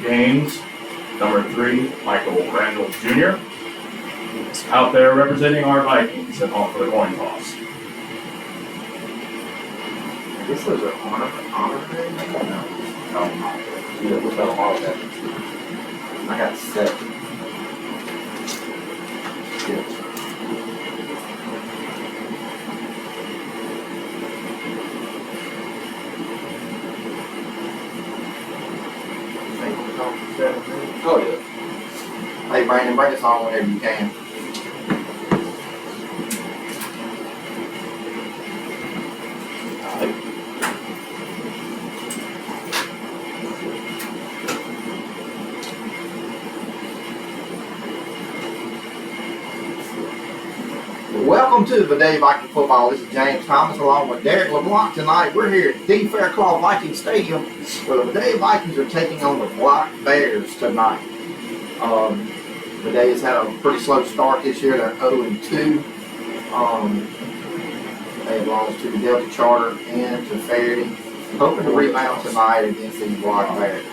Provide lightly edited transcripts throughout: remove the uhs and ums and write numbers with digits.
Gaines, number 3, Michael Randall Jr. Out there representing our Vikings at home for the coin toss. I guess those are honor day? No. Oh, yeah, we'll tell them all that. I got 7. Yeah. Oh, yeah. Hey, Brandon, bring us on whenever you can. Welcome to Vidalia Viking Football. This is James Thomas along with Derek LeBlanc tonight. We're here at the Faircloth Viking Stadium where the Vidalia Vikings are taking on the Black Bears tonight. Vidalia's had a pretty slow start this year. They're 0-2. They've lost to the Delta Charter and to Faraday. Hoping to rebound tonight against these Black Bears.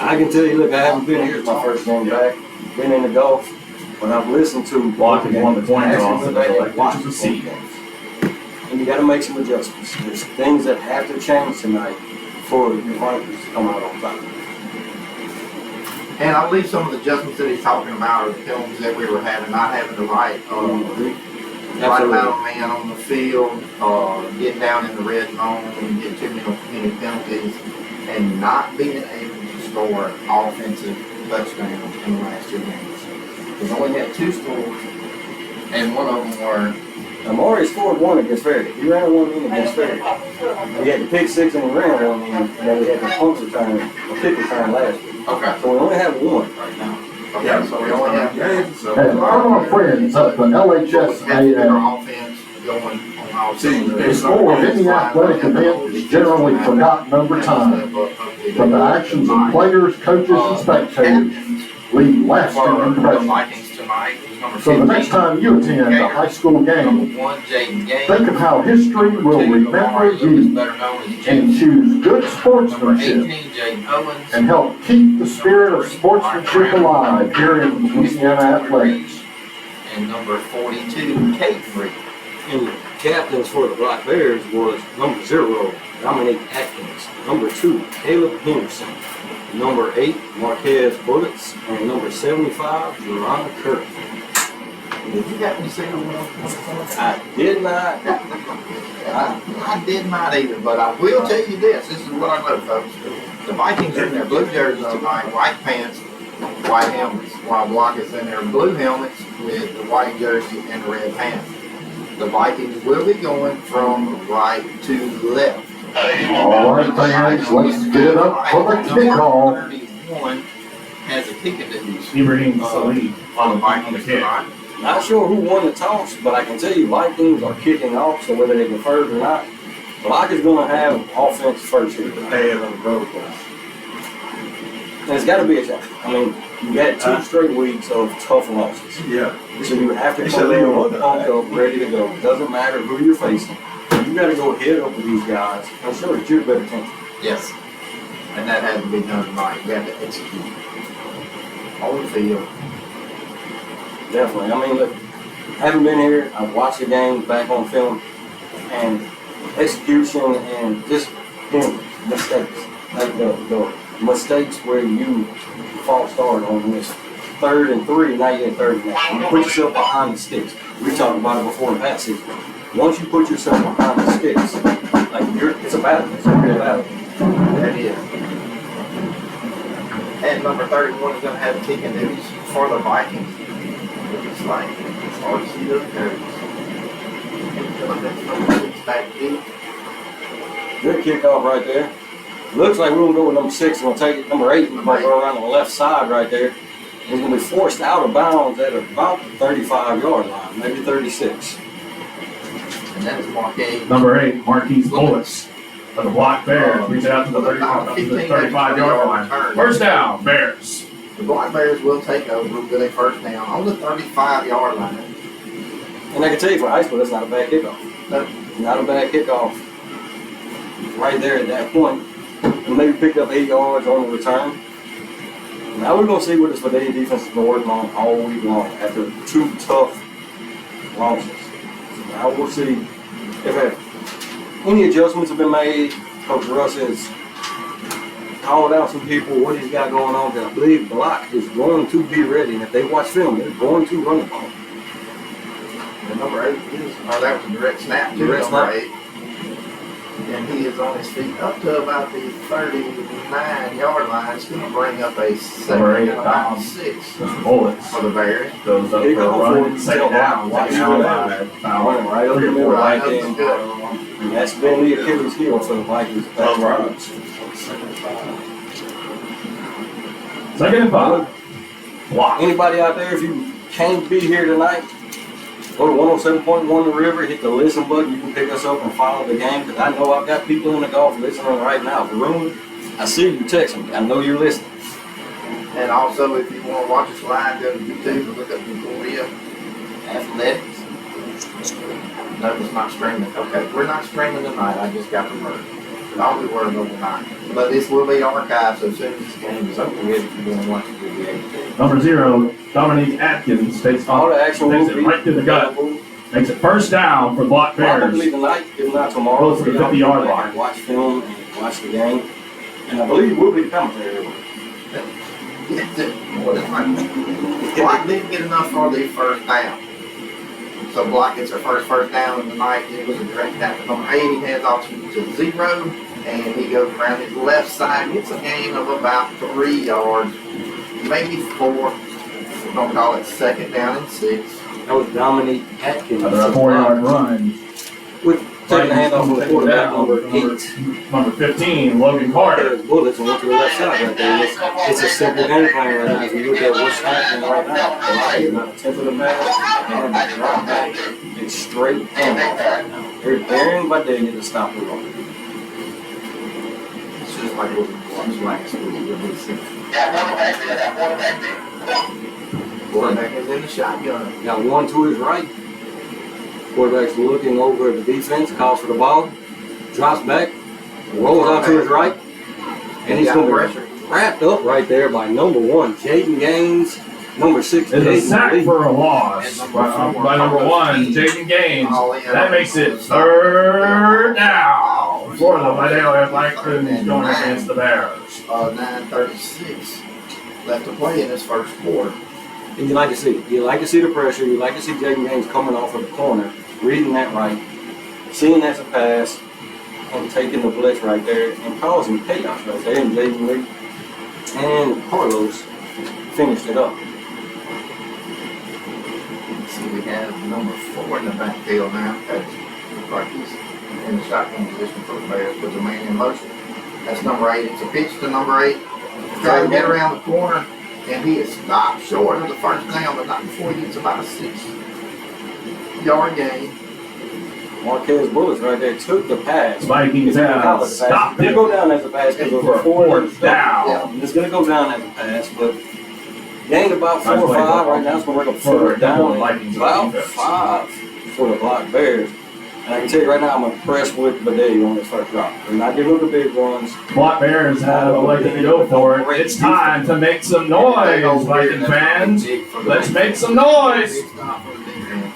I can tell you, look, I haven't been here. It's my first game back. Been in the Gulf. When I've listened to Block has won the coin toss and they're like, watch the seat. And you got to make some adjustments. There's things that have to change tonight for your Vikings to come out on top. And I believe some of the adjustments that he's talking about are the penalties that we were having, not having the right amount of man on the field, getting down in the red zone and get too many penalties, and not being able to score an offensive touchdown in the last 2 games. We've only had 2 scores, and one of them were. Amari scored 1 against Faraday. He ran 1 in against Faraday. He had the pick 6 and he ran 1 in, and then we had the punt return, the kick return last week. Okay. So we only have 1 right now. Okay, yeah, so we only have. And our friends at the LHS offense going on all the score of any athletic event is generally forgotten over time, but the actions of players, coaches, and spectators leave lasting impressions. So the next time you attend a high school game, think of how history will remember you and choose good sportsmanship and help keep the spirit of sportsmanship alive here in Louisiana athletics. And number 42, Kate. And the captains for the Black Bears was number 0, Dominic Atkins, number 2, Caleb Henderson, number 8, Marquez Bullets, and number 75, Jerron Kirk. Did you happen to see them? I did not. I did not either, but I will tell you this. This is what I know, folks. The Vikings are in their blue jerseys tonight, white pants, white helmets, while Block is in their blue helmets with the white jersey and the red pants. The Vikings will be going from right to left. All right, fans, let's get it up for the kickoff. 31 has a kick of these. Ibrahim Salim On the Vikings tonight. Not sure who won the toss, but I can tell you Vikings are kicking off, so whether they can first or not, Block is going to have offense first here. They have a road. And it's got to be a challenge. I mean, you had 2 straight weeks of tough losses. Yeah. So you have to come in pumped up, ready to go. It doesn't matter who you're facing. You got to go head up with these guys and show that you're a better team. Yes. And that has to be done tonight. We have to execute on the field. Definitely. I mean, look, I haven't been here. I've watched the games back on film, and execution and just mistakes. Like the mistakes where you false start on this 3rd and 3, now you're at 3rd and 8. You put yourself behind the sticks. We talked about it before in the past season. Once you put yourself behind the sticks, like it's a battle. It's a real battle. That is. And number 31 is going to have kicking duties for the Vikings. It's like, it's hard to see those jerseys. Good kickoff right there. Looks like we're going to go with number 6. We're going to take it. Number 8, we're going to go around on the left side right there. He's going to be forced out of bounds at about the 35-yard line, maybe 36. And that is Marquez. Number 8, Marquise Bullets of the Black Bears. Reach out to the 35-yard line. First down, Bears. The Black Bears will take over with a first down on the 35-yard line. And I can tell you for high school, that's not a bad kickoff. No. Not a bad kickoff. Right there at that point. And maybe pick up 8 yards on the return. Now we're gonna see what this Vidalia defense has been working on all week long after 2 tough losses. So now we'll see if any adjustments have been made. Coach Russ has called out some people, what he's got going on. Because I believe block is going to be ready, and if they watch film, they're going to run the ball. The number 8 is, that was a direct snap to Direct number snap. 8. And he is on his feet up to about the 39-yard line. It's going to bring up a second Number 8 and about down. 6 Bullets. for the Bears. Goes up Here for a you go, run, forward, second down, watch second down that. by Running Fowler. right over the middle, Right right up there. is good. And that's been the Achilles heel for the Vikings. That's right. Second and 5. Block. Anybody out there, if you can't be here tonight, go to 107.1 The River, hit the listen button. You can pick us up and follow the game, because I know I've got people in the golf listening right now. Varun, I see you texting me. I know you're listening. And also, if you want to watch us live, go to YouTube and look up Vidalia Athletics. No, it's not streaming. Okay, we're not streaming tonight. I just got the word. I'll be working overnight. But this will be archived, so as soon as this game is over with, if you want to watch it, we'll be able to. Number 0, Dominique Atkins takes All the action takes will it be right to the gut. Makes it first down for Block Bears. probably tonight, if not tomorrow. Close to the 50-yard line. Watch film and watch the game. And I believe we'll be commentary. Block didn't get enough for the first down. So Block gets her first down of the night. It was a direct down to number 8. He heads off to 0, and he goes around his left side. Gets a gain of about 3 yards, maybe 4. We're going to call it second down and 6. That was Dominique Atkins. Another 4-yard run. With taking the handoff from the quarterback, number 8. Number 15, Logan Carter. There's bullets and went to the left side right there. It's a simple game plan right now. If you look at what's happening right now, the line is not attempting to pass, and the drop back. It's straight and right now. They're daring Vidalia to stop the run. It's just like what we watched last week. Really simple. Quarterback is in the shotgun. Got one to his right. Quarterback's looking over at the defense, calls for the ball, drops back, rolls out to his right, and he's going to be wrapped up right there by number 1, Jaden Gaines, number 6, It's a Jaden sack Lee. for a loss by number 1, Jaden Gaines. That makes it 3rd down for the Vidalia Vikings going against the Bears. 9:36 left to play in this first quarter. And you like to see it. You like to see the pressure. You like to see Jaden Gaines coming off of the corner, reading that right, seeing that's a pass, and taking the blitz right there and causing chaos right there. And Jaden Lee and Carlos finished it up. See, we have number 4 in the backfield now. Looks like he's in the shotgun position for the Bears with the man in motion. That's number 8. It's a pitch to number 8. Trying to get around the corner, and he is stopped short of the first down, but not before he gets about a 6-yard gain. Marquez Bullets right there took the pass. Vikings have It's stopped going to it go down as a pass because it was a 4th down. It's going to go down as a pass, but gained about 4 Nice or play 5 for- right now. It's going to work up for 4th down. Vikings About defense. 5 for the Block Bears. And I can tell you right now, I'm impressed with Vidalia on this first drop. They're not giving up the big ones. Block Bears have elected to go for it. It's time to make some noise, Viking fans. Let's make some noise. Big stop for the defense.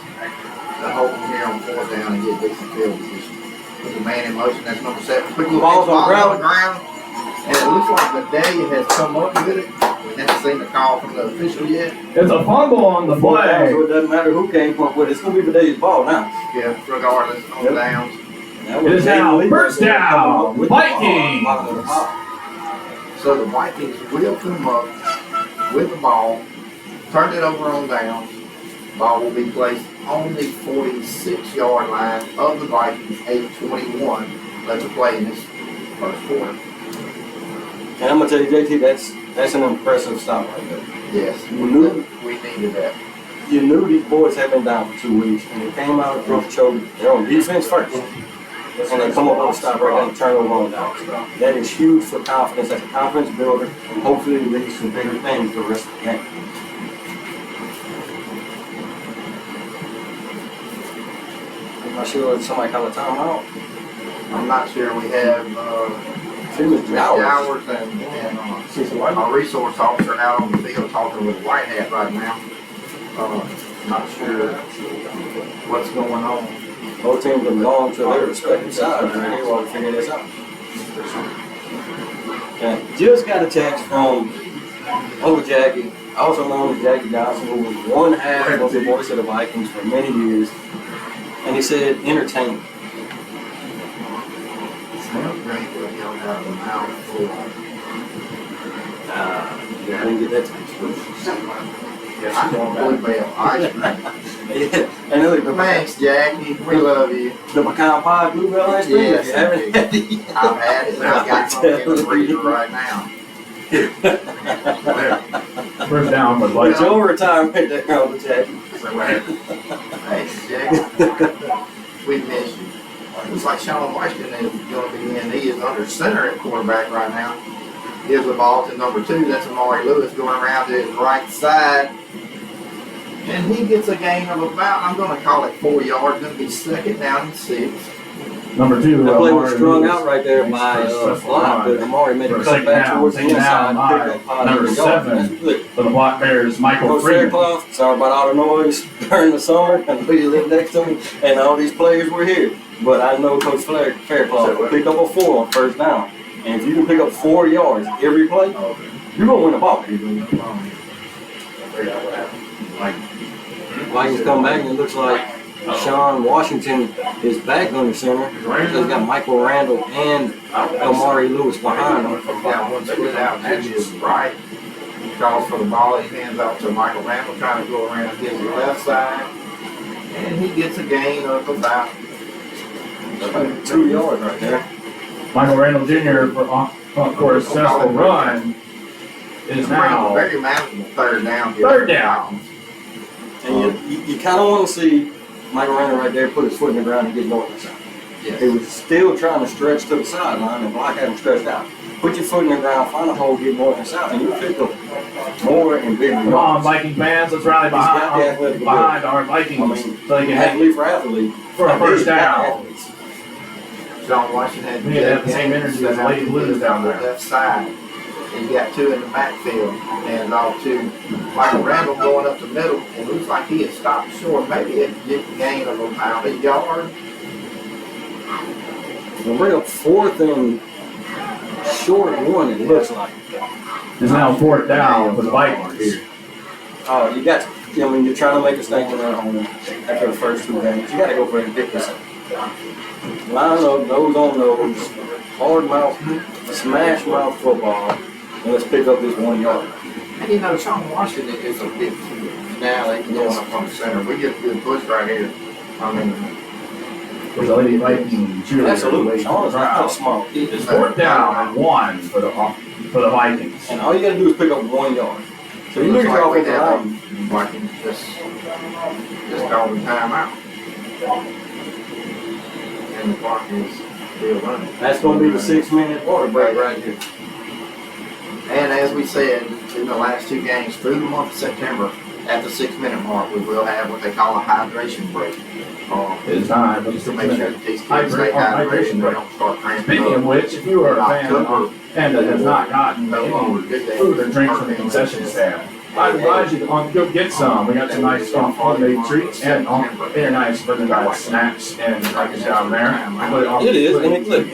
To hold him here on 4th down and get decent field position. Put the man in motion. That's number 7. Quick look, Ball's on the ground. And it looks like Vidalia has come up with it. We haven't seen the call from the official yet. It's a fumble on the play. So it doesn't matter who came up with it. It's going to be Vidalia's ball now. Yeah, regardless on Yep. downs. It is now first down, With the ball. Vikings. So the Vikings will come up with the ball, turn it over on downs. Ball will be placed on the 46-yard line of the Vikings, 8:21 left to play in this first quarter. And I'm going to tell you, JT, that's an impressive stop right there. Yes, You knew we needed that. You knew these boys had been down for 2 weeks, and they came out of the choke. They're on defense first, and they come up with a stop right there and turn over on down. That is huge for confidence. That's a confidence builder, and hopefully it leads to bigger things the rest of the game. I'm not sure if somebody called a timeout. I'm not sure we have It was Jowers. Jowers and Our resource officer out on the field talking with a white hat right now. Not sure what's going on. Both teams have gone to their respective sides right here while we figure this out. Okay. Just got a text from Uncle Jackie, also known as Jackie Johnson, who was one half of the voice of the Vikings for many years. And he said, entertainment. I didn't get that text. Yeah, And look, thanks, Jackie. We love you. the pecan pie bluebell ice cream. Yes, If you haven't had it yet. I've had it. I've got some in the freezer right now. First down, but It's your retirement there, Uncle Jackie. Thanks, Jackie. We miss you. Looks like Sean Washington is going to be in. He is under center at quarterback right now. Gives the ball to number 2. That's Amari Lewis going around to his right side. And he gets a gain of about, I'm going to call it 4 yards. Going to be second down and 6. number 2. The play was Amari strung Lewis. out right there by block, but Amari made a For a cut second back down, towards the taken inside. down Pick by up positive number yards. 7 That's good. for the Black Bears, Michael Coach Freeman. Fairclough, sorry about all the noise during the summer. I know you live next to me, and all these players were here. But I know Coach Fairclough will pick up a 4 on first down. And if you can pick up 4 yards every play, you're going to win the ball. Vikings come back, and it looks like Sean Washington is back under center. So he's got Michael Randall and Amari Lewis behind him. Got one split out to his right. He calls for the ball. He hands off to Michael Randall, trying to go around his left side. And he gets a gain of about 2 yards right there. Michael Randall Jr. for a successful run is now very manageable third down. third down. And you kind of want to see Michael Randall right there put his foot in the ground and get north and south. Yes. He was still trying to stretch to the sideline, and Block had him stretched out. Put your foot in the ground, find a hole, get north and south, and you'll pick up more and bigger Come on, yards. Viking fans, let's rally got the athletic behind our Vikings I mean, so they can athlete for athlete. for a first They've got down. athletes. Sean Washington had We had to have the same energy as the Lady Blues down there. Left side. And you got 2 in the backfield. And off to Michael Randall going up the middle. It looks like he had stopped short. Maybe it did gain of about a yard. We'll bring up 4th and short 1, it looks like. It's now fourth down for the Vikings. Oh, you got to, I mean, you're trying to make a statement at home after the first 2 games. You got to go for it and pick this up. Line up, nose on nose, hard mouth, smash mouth football, and let's pick up this 1 yard. And you know, Sean Washington is a big kid. Now they can go up on the center. We get a good push right here. I mean, For the Lady Viking cheerleader. Absolutely. Sean is not small. It's fourth down and 1 for the Vikings. And all you got to do is pick up 1 yard. So you look at your offensive line. Vikings just call the timeout. And the clock is still running. That's going to be the 6-minute water break right here. And as we said, in the last 2 games, through the month of September, at the 6-minute mark, we will have what they call a hydration break. It's time, but Just it's to make sure that these kids stay hydrated and they don't start cramping Speaking of up. which, if you are a fan and that has not gotten any food or drink from the concession stand, I advise you to go get some. We got some nice homemade treats and they're nice merchandise snacks and drink down there. It is, and it look.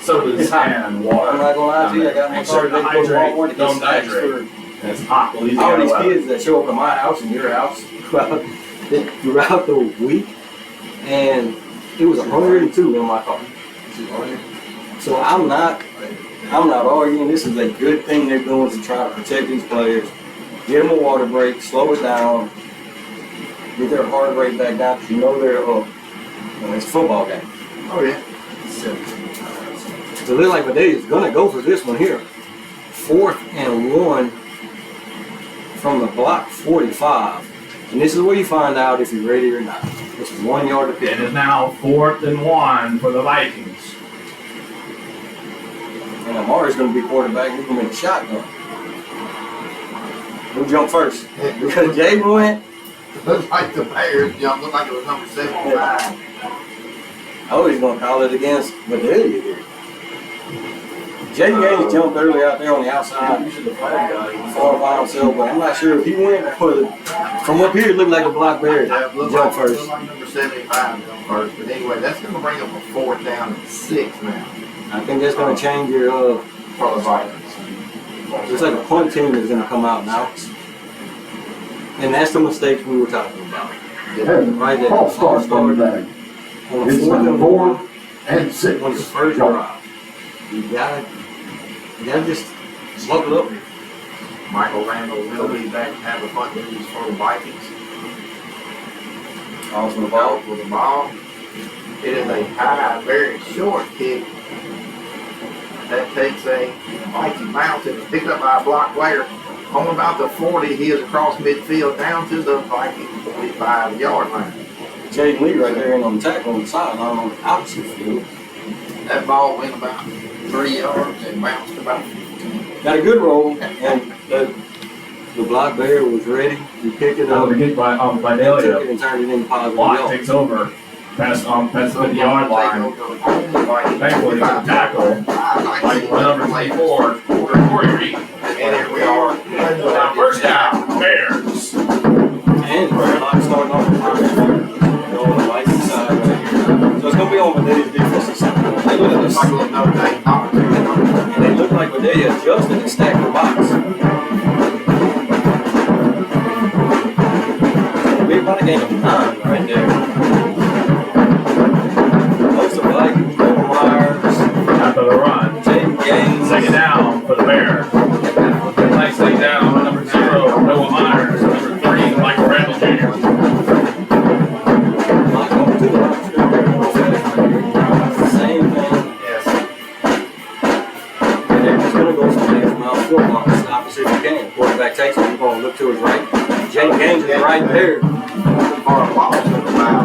Sodas and water. I'm not going to lie to you, I got my Make sure car to ready to go to Walmart hydrate, to get don't snacks dehydrate. for And it's hot, all Louisiana these weather. kids that show up at my house and your house throughout the week, and it was 102 in my car. So I'm not arguing. This is a good thing they're doing to try to protect these players. Get them a water break, slow it down, get their heart rate back down, because you know they're up. And it's a football game. Oh, yeah. So it looks like Vidalia is going to go for this one here. 4th and 1 from the block 45. And this is where you find out if you're ready or not. It's 1 yard to pick. It is now 4th and 1 for the Vikings. And Amari's going to be quarterback. He's going to make a shotgun. Who jumped first? Because Jaden went. Looked like the Bears jumped. Looked like it was number 75. Oh, he's going to call it against Vidalia here. Jaden Gaines jumped early out there on the outside, far by himself, but I'm not sure if he went for the. From up here, it looked like a block bear That looks jumped like, first. number 75 jumped first. But anyway, that's going to bring up a 4th down and 6 now I think that's going to change your. for the Vikings. Looks like a punt team is going to come out now, and that's the mistakes we were talking about. And Right there. false start on the day. On the It's 4th on and 4 1, and 6. on the first drive, you gotta just buckle up. Michael Randall will be back to have a punt duties for the Vikings. Calls for the ball. With the ball. It is a high, very short kick. That takes a Viking bounce and is picked up by a block player. On about the 40, he is across midfield down to the Viking 45-yard line. Jaden Lee right there in on the tackle on the sideline on the opposite field. That ball went about 3 yards and bounced about 15. Got a good roll, and the black bear was ready. He picked it up, To get by took Vidalia. it and turned it into positive Block yard. takes over. Past the 50-yard line. Thankfully, it's a tackle. Like number 24, Corey Reed. And here we are. Now, first down, Bears. And the block starting off the on the right side right here. So it's going to be on Vidalia's defensive side. They look at this, Like a little Notre Dame knock. and they look like Vidalia adjusted and stacked the box. We're about to gain a 9 right there. Most of Vikings, Noah Myers, After the run. Jaden Gaines. Second down for the Bears. Nice thing down. Number 0, Noah Myers. Number 3, Michael Randall Jr. Not going to the box. Same thing. Yes. And they're just going to go some extra mile 4 blocks. Opposite if you can. Quarterback takes it. You're going to look to his right. Jaden Gaines is right there. For a loss of about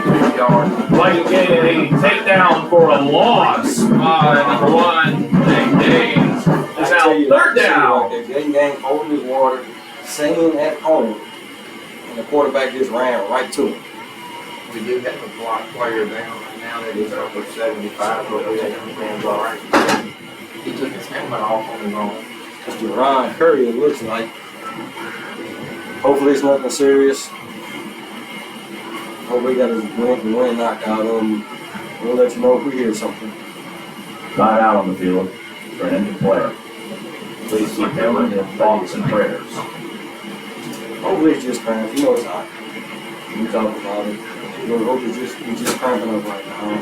2 yards. Viking getting a takedown for a loss. Number 1, Jaden Gaines. Is now third down. Jaden Gaines holding his water, staying at home. And the quarterback just ran right to him. We do have a block player down right now that is over 75, but we have him man's all right. He took his helmet off on his own. Mr. Ron Curry, it looks like. Hopefully it's nothing serious. Hopefully he got his win knocked out of him. We'll let you know if we hear something. Not out on the field for an injured player. Please keep him in your thoughts and prayers. Hopefully it's just cramps. You know it's not. We talk about it. We hope he's just cramping up right now.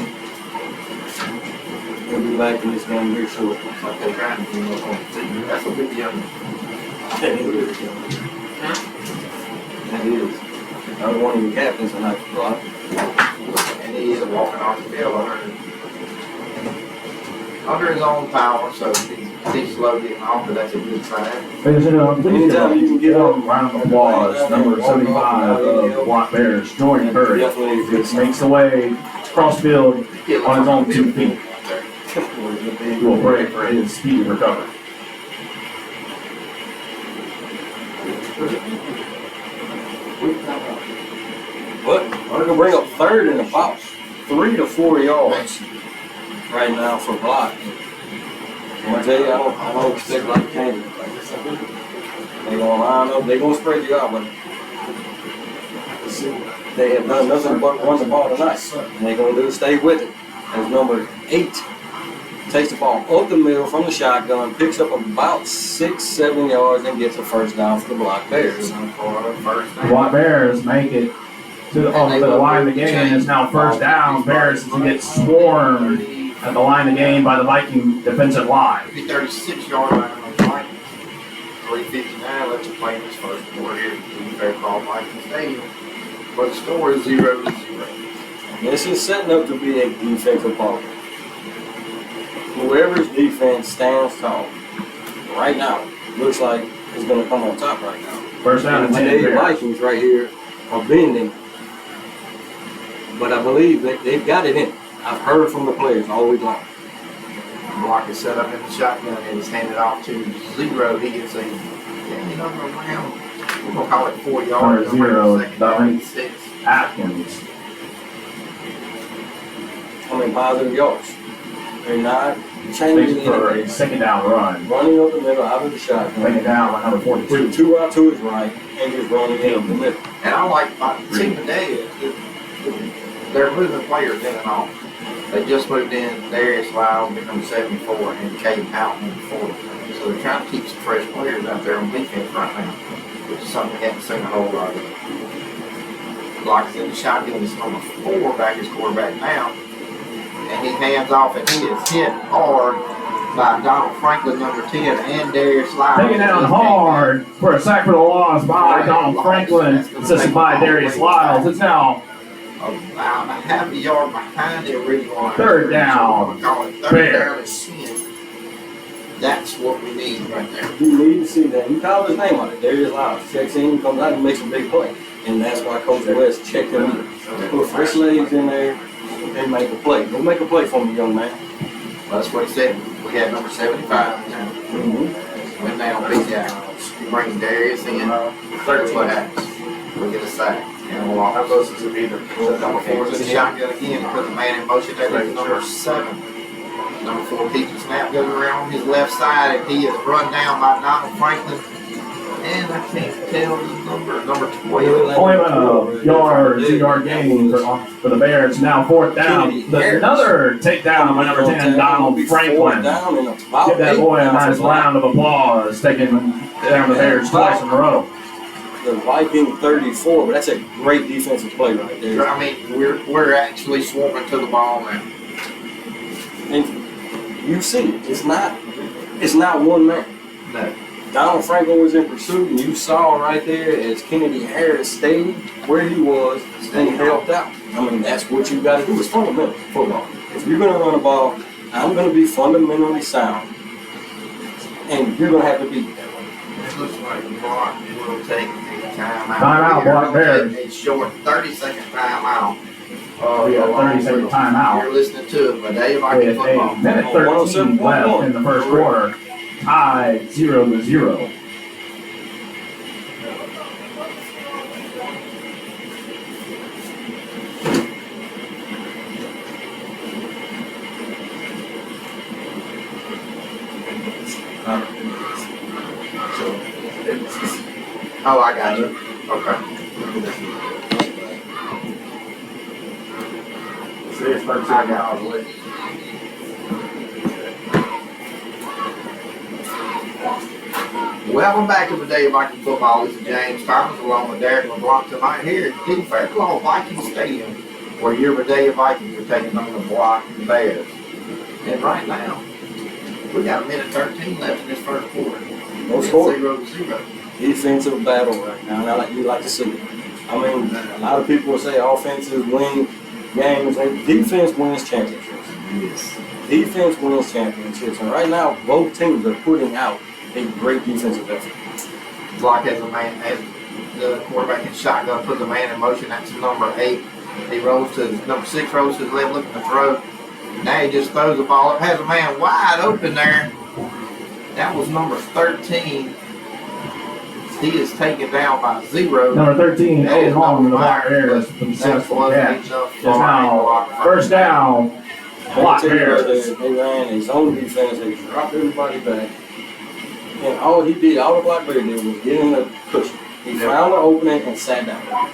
He'll be back in this game very short. It's like they're trying to do up on the team. That's a big young. That is. That is. I was one of your captains tonight, Rob. And he is walking off the field under his own power, so he's slow getting off, but that's a good sign. Ladies and gentlemen, please Anytime you can get round of applause. Number 75 of the Block Bears, Jordan Curry, which makes the way cross field on his own 2 feet. We will pray for his speedy recovery. But we're gonna bring up third and about 3 to 4 yards right now for block. I'm gonna tell you, I don't expect like change. They're gonna line up, they're gonna spread you out, but they have done nothing but run the ball tonight. And they're gonna do is stay with it. As number 8 takes the ball up the middle from the shotgun, picks up about 6-7 yards and gets a first down for the Block Bears. The Block Bears make it to the line of the game. It's now first down. Bears get swarmed at the line of the game by the Viking defensive line. 36-yard line on the Vikings. 3:59 left to play in this first quarter here at Fair Call Viking Stadium. But the score is 0-0. This is setting up to be a defensive ball. Whoever's defense stands tall right now looks like it's going to come on top right now. First down and 10 Today's Bears. Vikings right here are bending, but I believe they've got it in. I've heard from the players all week long. Block is set up in the shotgun and is handed off to 0. He gets a around, we're going to call it 4 yards. Number 0, Second down and Dominic 6. Atkins. I mean, positive yards. They're not changing Thanks for a anything. second down run. Running up the middle out of the shotgun. Taking down by number 42. With 2 out to his right and just running in up the middle. And I like see today, they're moving players in and off. They just moved in Darius Lyle, number 74, and Cade Houghton, number 40. So they're trying to keep some fresh players out there on defense right now, which is something we haven't seen a whole lot of. Like I said, the shotgun is number 4 back as quarterback now, and he hands off and he is hit hard by Donald Franklin, number 10, and Darius Lyle. Taken down hard for a sack for the loss by Donald Franklin, assisted by Darius Lyles. It's now about a half a yard behind the original line. Third down. Third down and 10. That's what we need right there. You need to see that. You call his name on it. Darius Lyles checks in, comes out and makes a big play. And that's why Coach West checked him in. Put fresh legs in there and make a play. Go make a play for me, young man. Well, that's what he said. We had number 75 now. Went down, beat down. You bring Darius in. That's what happens. We get a sack. And we'll how close is it either? number 4 is in the shotgun again. Put the man in motion. That is number 7. Number 4 keeps the snap, goes around his left side, and he is run down by Donald Franklin. And I can't tell the number 12. Only about a yard gain for the Bears. Now 4th down. Another takedown by number 10, Donald Franklin. Give that boy a nice round of applause, taking down the Bears twice in a row. The Viking 34, but that's a great defensive play right there. I mean, we're actually swarming to the ball now. And you see it. It's not one man. No. Donald Franklin was in pursuit, and you saw right there as Kennedy Harris stayed where he was and he helped out. I mean, that's what you got to do. It's fundamental football. If you're going to run a ball, I'm going to be fundamentally sound, and you're going to have to beat that one. It looks like Block will take a timeout. Timeout, Block Bears. A short 30-second timeout. Oh, yeah, 30-second timeout. You're listening to Vidalia With Viking a football. minute 13 left in the first quarter. Tied 0-0. Oh, I got you. Okay. See, it's 13 hours late. Welcome back to Vidalia Viking football. This is James Thomas along with Derek LeBlanc tonight here at the Fairclough Viking Stadium, where your Vidalia Vikings are taking on the Block Bears. And right now, we got a minute 13 left in this first quarter. No score. 0-0. Defensive battle right now, and I like you like to see it. I mean, a lot of people will say offenses win games, and defense wins championships. Yes. Defense wins championships, and right now both teams are putting out a great defensive effort. Block has a man, as the quarterback in shotgun, puts a man in motion. That's number 8. He rolls to number 6, rolls to his left, looking to throw. Now he just throws the ball up, has a man wide open there. That was number 13. He is taken down by 0. Number 13, That is Long, the number Block 5, Bears. but The that successful wasn't catch. enough It's for now Block. first down. Block I tell you right Bears. there, they ran his own defense, they dropped everybody back. And all he did, all the Black Bear did was get in the cushion. He found the opening and sat down.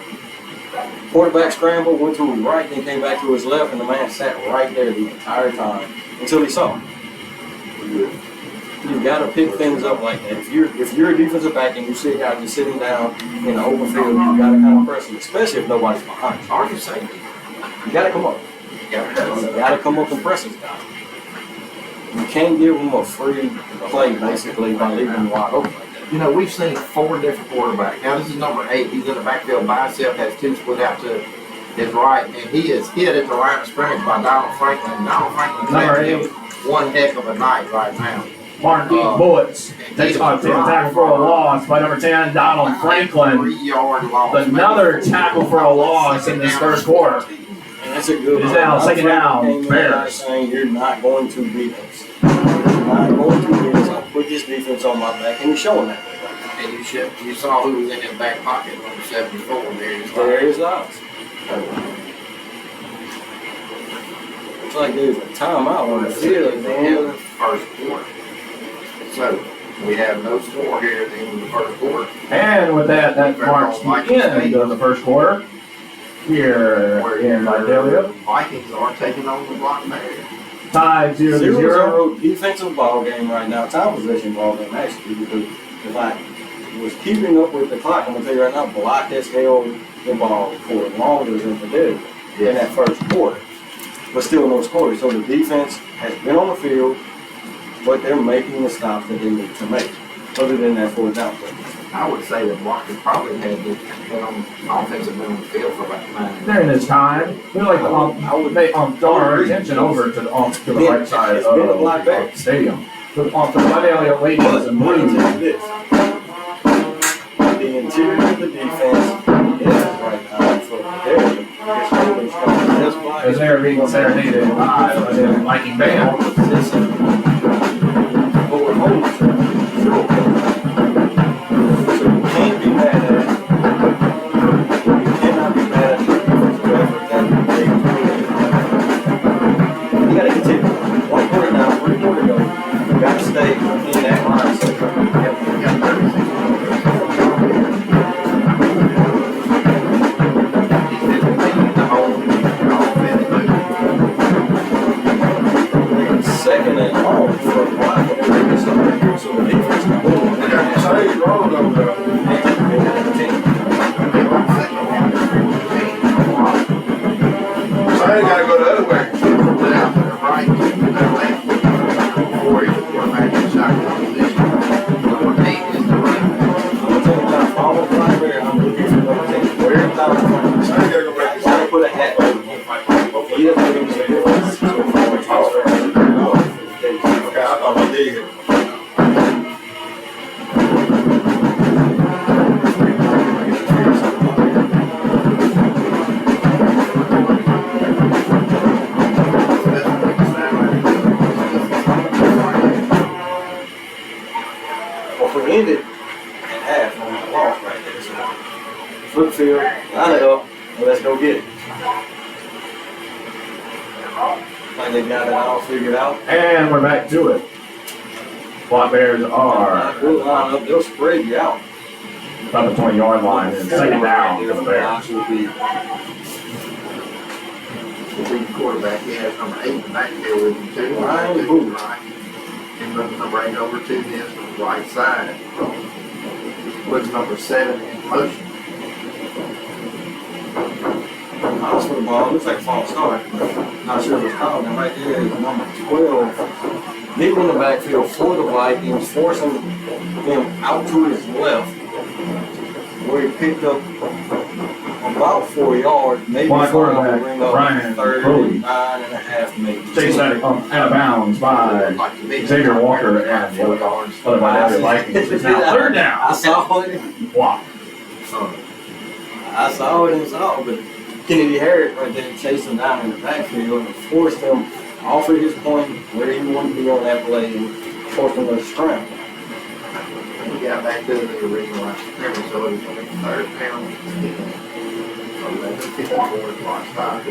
Quarterback scrambled, went to his right, then came back to his left, and the man sat right there the entire time until he saw him. You got to pick things up like that. If you're a defensive back and you see a guy just sitting down in the open field, you got to kind of press him, especially if nobody's behind you. Are you safety? You got to come up. You got to come up and press this guy. You can't give him a free play basically by leaving him wide open like that. You know, we've seen 4 different quarterbacks. Now, this is number 8. He's in the backfield by himself, has 2 split out to his right, and he is hit at the line of scrimmage by Donald Franklin. Donald Franklin's Number having 8. one heck of a night right now. Marquise Bullets takes on tackle for a loss by number 10, Donald Franklin. 3-yard loss. Another tackle for a loss in this first quarter. And that's a good It is now second down, came in Bears. saying you're not going to beat us. You're not going to beat us. I'll put this defense on my back, and he's showing that. And you saw who was in his back pocket, number 74 there. There is ours. It's like there's a timeout on the field at the end of the first quarter. So we have no score here at the end of the first quarter. And with that, that marks the end of the first quarter here in Vidalia. Vikings are taking on the Black Bears. Tied 0-0. 0-0 defensive ball game right now. Time possession ball game actually, because if I was keeping up with the clock, I'm gonna tell you right now, Block has held the ball for longer than Vidalia in that first quarter. But still no score. So the defense has been on the field, but they're making the stops that they need to make. Other than that fourth down play. I would say that Walker probably had been on offensive been on the field for about 9 minutes. During this time, we like to I would make draw our attention over to the right side of the stadium. To the Vidalia ladies and blues. The interior of the defense is right now for Vidalia. As they're being serenaded by the Viking band. But we're holding to 0 points. So you can't be mad at it. You cannot be mad at the defensive effort that they do. You gotta continue. 1 quarter now, 3 quarter go. You gotta stay in that mindset. Second and long for a while. So the defense is moving. They got the same road over there. So I ain't gotta go the other way. Without their right, their left, or either quarterback in shotgun position. Number 8 is the right. I'm gonna tell you now, if I'm a Black Bear, I'm looking for number 10. Every time So I ain't gotta go back. I put a hat on him. He doesn't think it's a difference. So if I'm a transfer, Okay, I thought we did. Well, if we ended at half, we lost right there. So flip field, line it up, and let's go get it. Like they got it all figured out. And we're back to it. Black Bears are Good line up, they'll spread you out. about the 20-yard line and second down for the Bears. Will be The big quarterback, he has number 8 in the backfield with him too. Ryan Two Booth. right. And number 8 over to his right side. With number 7 in motion. House for the ball, looks like a false start. Not sure if it's called. And right there is number 12. Deep in the backfield for the Vikings, forcing him out to his left, where he picked up about 4 yards, maybe Black 5, quarterback, bring up Brian 39 and a half, maybe. Chased out of bounds by Xavier Walker and the other Vidalia Vikings. It's now third I down. saw it. Wow. I saw it and saw it, but Kennedy Harris right there chased him down in the backfield and forced him off of his point where he wanted to be on that play and forced him to scramble. We got back to the original line. So it was on the third down. 11:54 clock stop.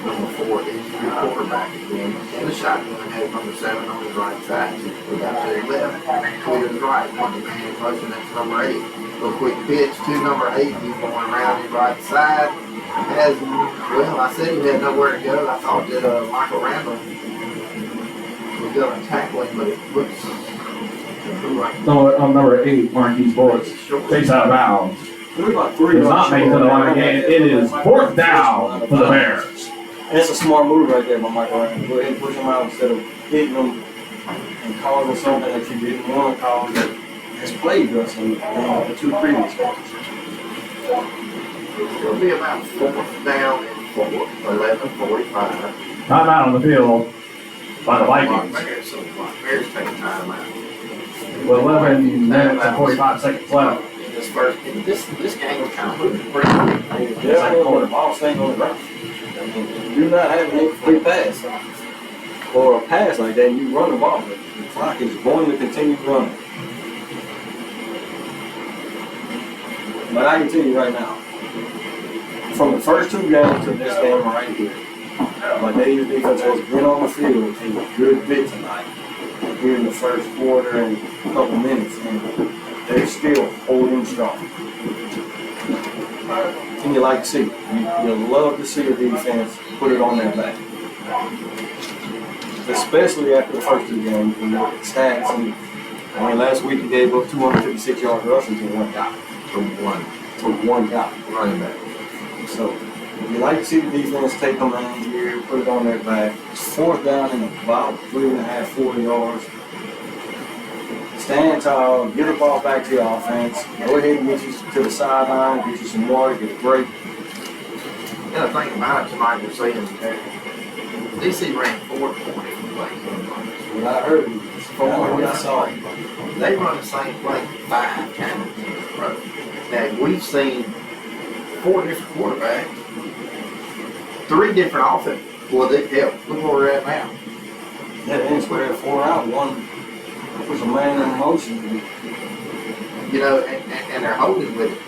Number 4 is your quarterback again. And the shotgun has number 7 on his right side. We got to the left, clear to the right. One man in motion, that's number 8. Little quick pitch to number 8. He's going around his right side. As well, I said he had nowhere to go. I thought that Michael Randall was going to tackle him, but it looks like Number 8, Marquise Bullets, takes out of bounds. We're about 3 Does not make it to the line again. It is fourth down for the Bears. And it's a smart move right there by Michael Randall. Go ahead and push him out instead of hitting him and causing something that you didn't want to cause that has plagued us in the 2 previous games. it'll be about 4th down and 11:45. Timeout on the field by the Vikings. Bears, so Bears taking time out. With 11 minutes and 45 seconds left. This game was kind of moving pretty quick. Definitely the ball staying on the ground. I mean, you do not have an incomplete pass or a pass like that, and you run the ball. The clock is going to continue running. But I can tell you right now, from the first two games to this game right here, Vidalia's defense has been on the field a good bit tonight. Here in the first quarter and a couple minutes, and they're still holding strong. And you like to see it. You love to see a defense put it on their back. Especially after the first two games, when you look at stats. And I mean, last week he gave up 256 yards rushing to one guy. To one guy. Running back. So you like to see the defense take command here, put it on their back. It's fourth down and about 3.5, 4 yards. Stand tall, get the ball back to your offense. Go ahead and get you to the sideline, get you some water, get a break. Yeah, the thing about it tonight, we're seeing that DC ran 4 different plays. What I heard, what I saw. They run the same play 5 times in a row. Now, we've seen 4 different quarterbacks, 3 different offenses. Well, they help. Look where we're at now. Yeah, they didn't square 4 out. One was a man in motion. You know, and they're holding with it.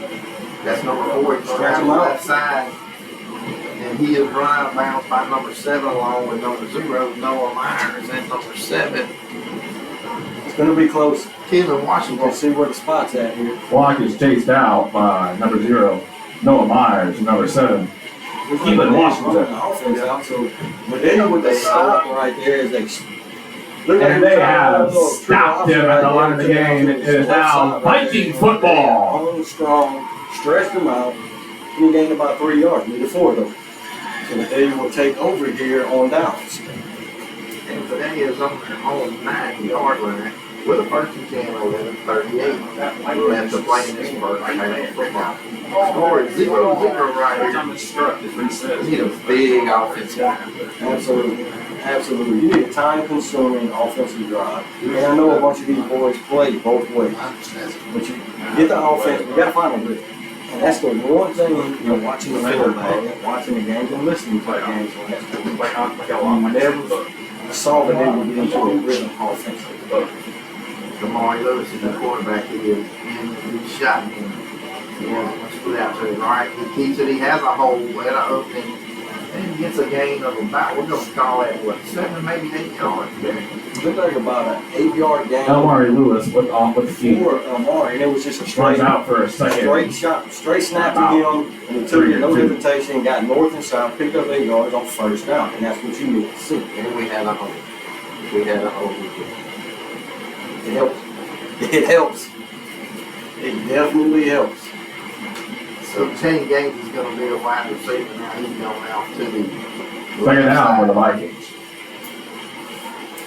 That's number 4. He's Stretch around him the out. left side. And he is run out of bounds by number 7 along with number 0, Noah Myers, and number 7, It's going to be close. Keelan We'll Washington. see where the spot's at here. Block is chased out by number 0, Noah Myers, and number 7. Keelan Washington. Offense out, so but then with the stop right there is And they have stopped him at the line of the game. It is now Viking football. Hung strong, stretched him out, and he gained about 3 yards, maybe 4 though. So they will take over here on downs. And today is on their own 9-yard line with a first and 10, 11, 38. We'll have to play in this first half of football. Score is 0-0 right here. I'm instructed, is what he says. Need a big offensive line. Absolutely. Absolutely. You need a time-consuming offensive drive. And I know a bunch of these boys play both ways. But you get the offense, you got to find a rhythm. And that's the one thing, you know, watching the film back and watching the games and listening to the games. You never saw that they would get into a rhythm offensively. Kamari Lewis is the quarterback. He is in the shotgun. Yeah, split out to the right. He keeps it. He has a hole and an opening. And he gets a gain of about, we're going to call that, what, 7, maybe 8 yards there. Looked like about an 8-yard gain. Elmari Lewis with the key. For Amari, and it was just a Runs straight out for a second. straight shot, straight snap to him, and he took it, no hesitation, got north and south, picked up 8 yards on first down, and that's what you need to see. And we had a hole. We had a hole. It helps. It helps. It definitely helps. So 10 games is going to be a wide receiver. Now he's going out to the Second down for the Vikings.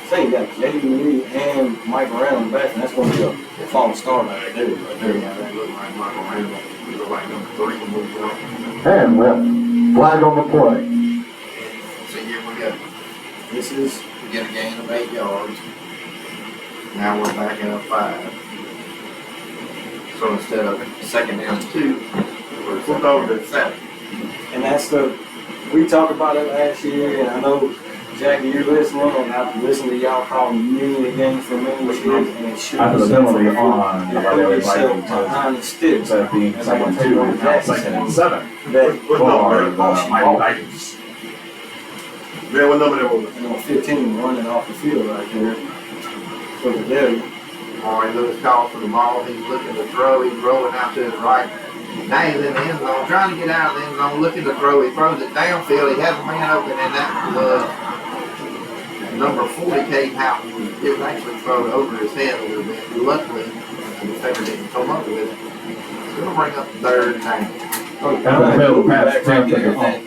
Say you got Jaden Lee and Mike Brown in the back, and that's going to be a false start right there. Yeah, that looked like Michael Randall. He looked like number 3 when we go. And left. Flag on the play. So here we go. This is We get a gain of 8 yards. Now we're back at a 5. So instead of second down 2, we're flipped over to 7. And that's we talked about it last year, and I know, Jackie, you're listening, and I've listened to y'all call many games for many years, and it should After the penalty on the Vidalia Vikings, behind the sticks. instead of being second and 2, it's now second and 7 That, for the Mighty Vikings. Man, what number that was? you know, 15 running off the field right there for Vidalia. All right, Lewis called for the ball. He's looking to throw. He's rolling out to his right. Now he's in the end zone, trying to get out of the end zone, looking to throw. He throws it downfield. He has a man open, and that was number 40 came out. It was actually thrown over his head a little bit. Luckily, the defender didn't come up with it. It's going to bring up third down. Downfield pass attempt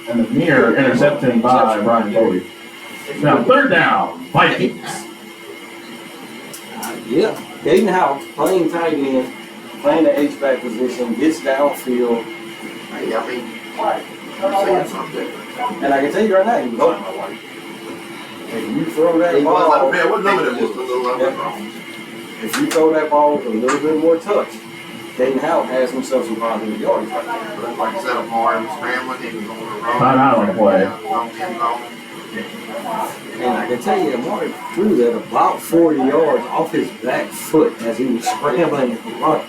and a near interception by Brian Cody. Now third down, Vikings. Yeah, Caden House playing tight end, playing the H-back position, gets downfield, Hey, I mean, I'm seeing something different. and I can tell you right now, he's open. If you throw that He was ball, up, Man, what number that just a was? little overthrown. if you throw that ball with a little bit more touch, Caden House has himself some positive yards right there. Looked like I said, Amari was scrambling. He was on the road. Time out on the play. And I can tell you, Amari threw that about 40 yards off his back foot as he was scrambling and running.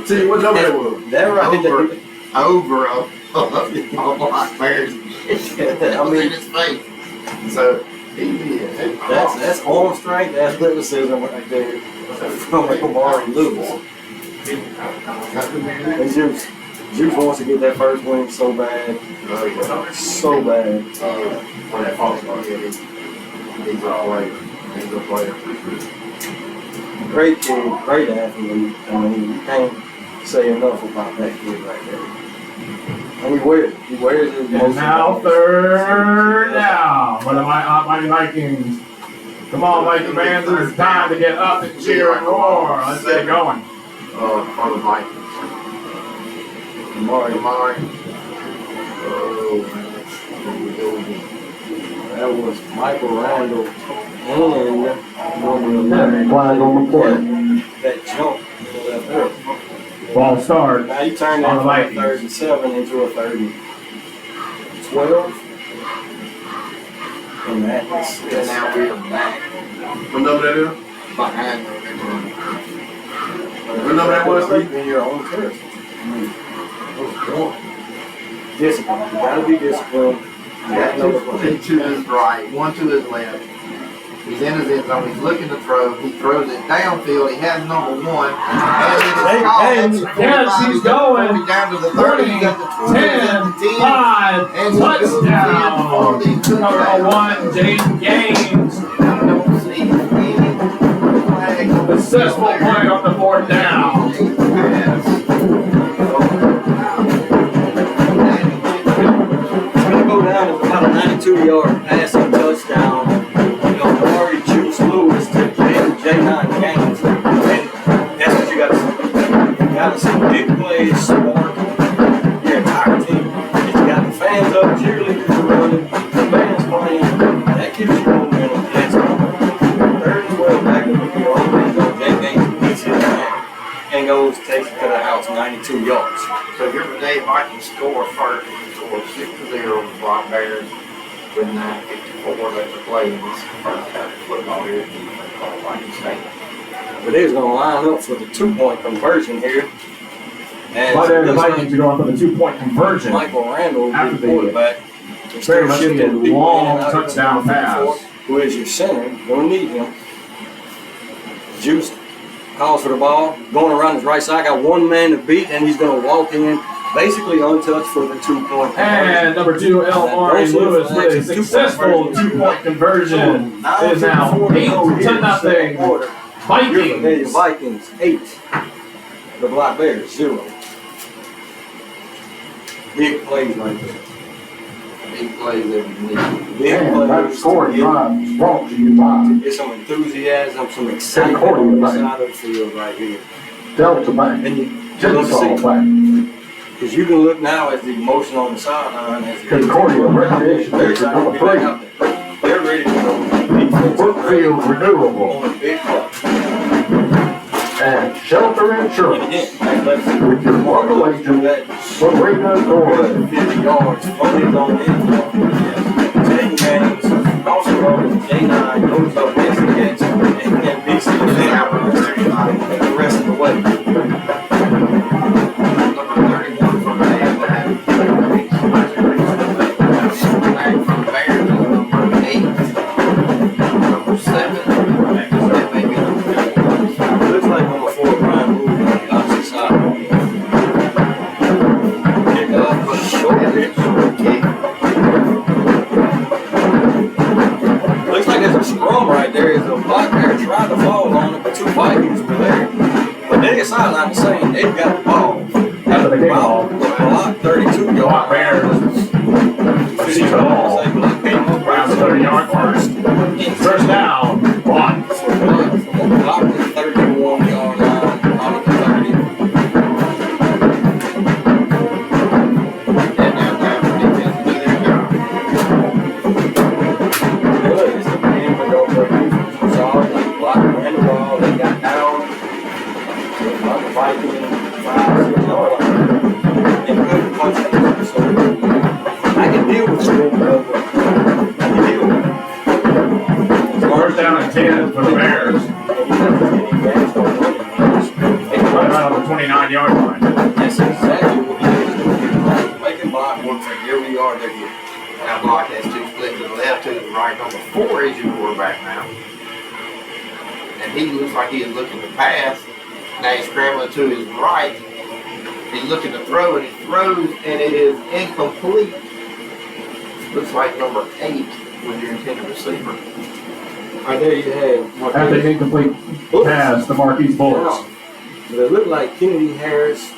See, what number that was? That right there. Over all black bears. I mean, in his face. So he did. that's arm strength, athleticism right there from Amari Lewis. And Juice wants to get that first win so bad. So bad. When that falls on him, he's a player. He's a player. Great kid, great athlete. I mean, you can't say enough about that kid right there. And he wears his And most. now third down for the Mighty Vikings. Come on, Viking fans, it's time to get up and cheer and roar. Let's get it going. For the Vikings. Amari. Oh, man. Here we go again. That was Michael Randall and number 11. Flag on the play. That jump in the left earth. Ball start. Now you turn On that the from a Vikings. 3rd and 7 into a 3rd and 12. And that is And now we're back What number that is? behind them. What number that was, Lee? in your own turf. Discipline. You gotta be disciplined. You gotta know the One play. to his right, one to his left. He's in his end zone. He's looking to throw. He throws it downfield. He has number one. And it is caught at the 45. Yes, he's going. 40 down to the 30. He's at the 20. 10, He's at the 10. 5, And he goes in touchdown. for the Number touchdown. 1, Jaden Gaines. I don't see any flag. Successful play on the 4th down. It's gonna go down to about a 92-yard passing touchdown. You know, Amari Juice Lewis to J9 Gaines. And that's what you gotta see. You gotta see big plays, support your entire team. If you got the fans up, cheerleaders running, the band's playing, that gives you momentum. That's 3rd and 12 back in the field. Jay Gaines beats his man and goes, takes it to the house, 92 yards. So here today, Vikings score first. Score 6-0 with Black Bears with 9:54 left to play in this first half of football here at Viking State. But they're going to line up for the 2-point conversion here. And Right there, the it's gonna Vikings are going for the 2-point conversion. Michael Randall, After the the quarterback. very much Shifting needed people long in and out of touchdown the pass. forward, who is your center. You're going to need him. Juice calls for the ball, going around his right side. Got one man to beat, and he's going to walk in, basically untouched for the 2-point conversion. And number 2, Amari Lewis with a successful 2-point conversion. It is now 8-0. Vikings. Vikings 8. The Black Bears 0. Big plays right there. Big plays every week. Big Man, that plays. scoring drive is brought to you by There's some enthusiasm, some excitement Concordia on the Bank. side of the field right here. Delta Bank, And you Chickasaw see, Bank, because you can look now at the emotion on the sideline as Concordia Recreation they're District excited to number be back 3, out there. They're ready to go. Defense Brookfield Renewable, on a big play. and Shelter And Insurance again, let's with your local agent, that Serena Gordon. 50 yards from his own end. 10 games, also goes J9, goes up next to catch, and beats the the rest of the way. Number 31 from the Bears. Back from Bears is number 8. Number 7. That may be number 4. Looks like on the 4 Ryan moving on the opposite side. Kick off, short kick. Looks like there's a scrum right there. There's a block there trying to fall on it, but 2 Vikings were there. But they sideline the same. They've got the ball. After the kickoff, The block 32 Black yard. Bears receive the ball around the 30-yard mark. First down, block. Block the 31 yard line out of the 30. And now time for defense to do their job. Really, it's the game for those defense. Solid. They blocked and the ball. They got down. They blocked the Vikings 5-6 yard line. They couldn't punch it. So I can deal with it. I can deal with it. First down and 10 for the Bears. Right around the 29-yard line. That's exactly what he is. Making block 4 is your quarterback now. And he looks like he is looking to pass. Now he's scrambling to his right. He's looking to throw, and he throws, and it is incomplete. Looks like number 8 was your intended receiver. Right there you had After the incomplete pass, the Marquise Bullets. But it looked like Kennedy Harris.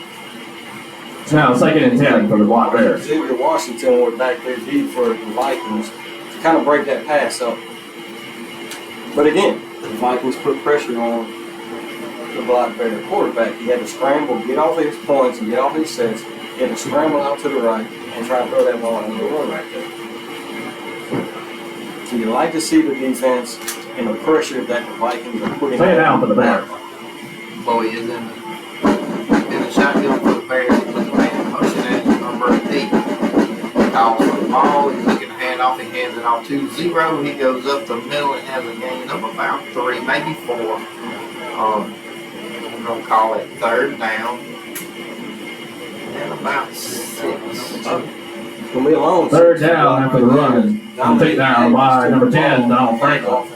Now, 2nd and 10 for the Black Bears. Xavier Washington were back there deep for the Vikings to kind of break that pass up. But again, the Vikings put pressure on the Black Bear quarterback. He had to scramble, get off his points, and get off his sets. He had to scramble out to the right and try to throw that ball in the run right there. So you like to see the defense and the pressure that the Vikings are putting Lay it down for the Bears. Bowie is in the shotgun for the Bears. He puts the man in motion as number 8. Calls for the ball. He's looking to hand off. He hands it off 2-0. He goes up the middle and has a gain of about 3, maybe 4. We're going to call it 3rd down. And about 6. Gonna be a long 3rd down after the run. Take down by number 10, Donald Franklin.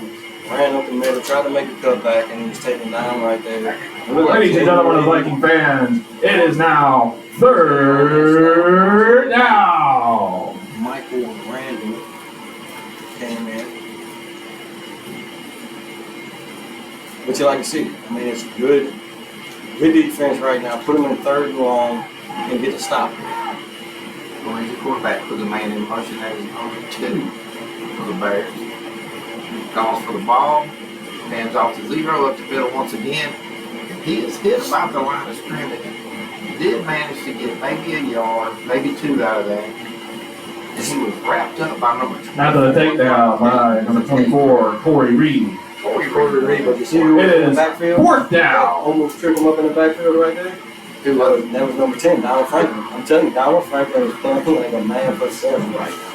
Ran up the middle, tried to make a cutback, and he was taken down right there. Ladies and gentlemen of Viking fans, it is now 3rd down. Michael Randall came in. What you like to see? I mean, it's good defense right now. Put him in 3rd and long and get the stop. Going to quarterback with the man in motion as number 2 for the Bears. Calls for the ball, hands off to 0 up the middle once again. He is hit about the line of scrimmage. Did manage to get maybe a yard, maybe 2 out of that. And he was wrapped up by number 2. After the takedown by number 24, Corey Reed. Corey Reed, but you see who was It in the is backfield? 4th down. Almost tripped him up in the backfield right there. That was number 10, Donald Franklin. I'm telling you, Donald Franklin is playing like a man for himself right now.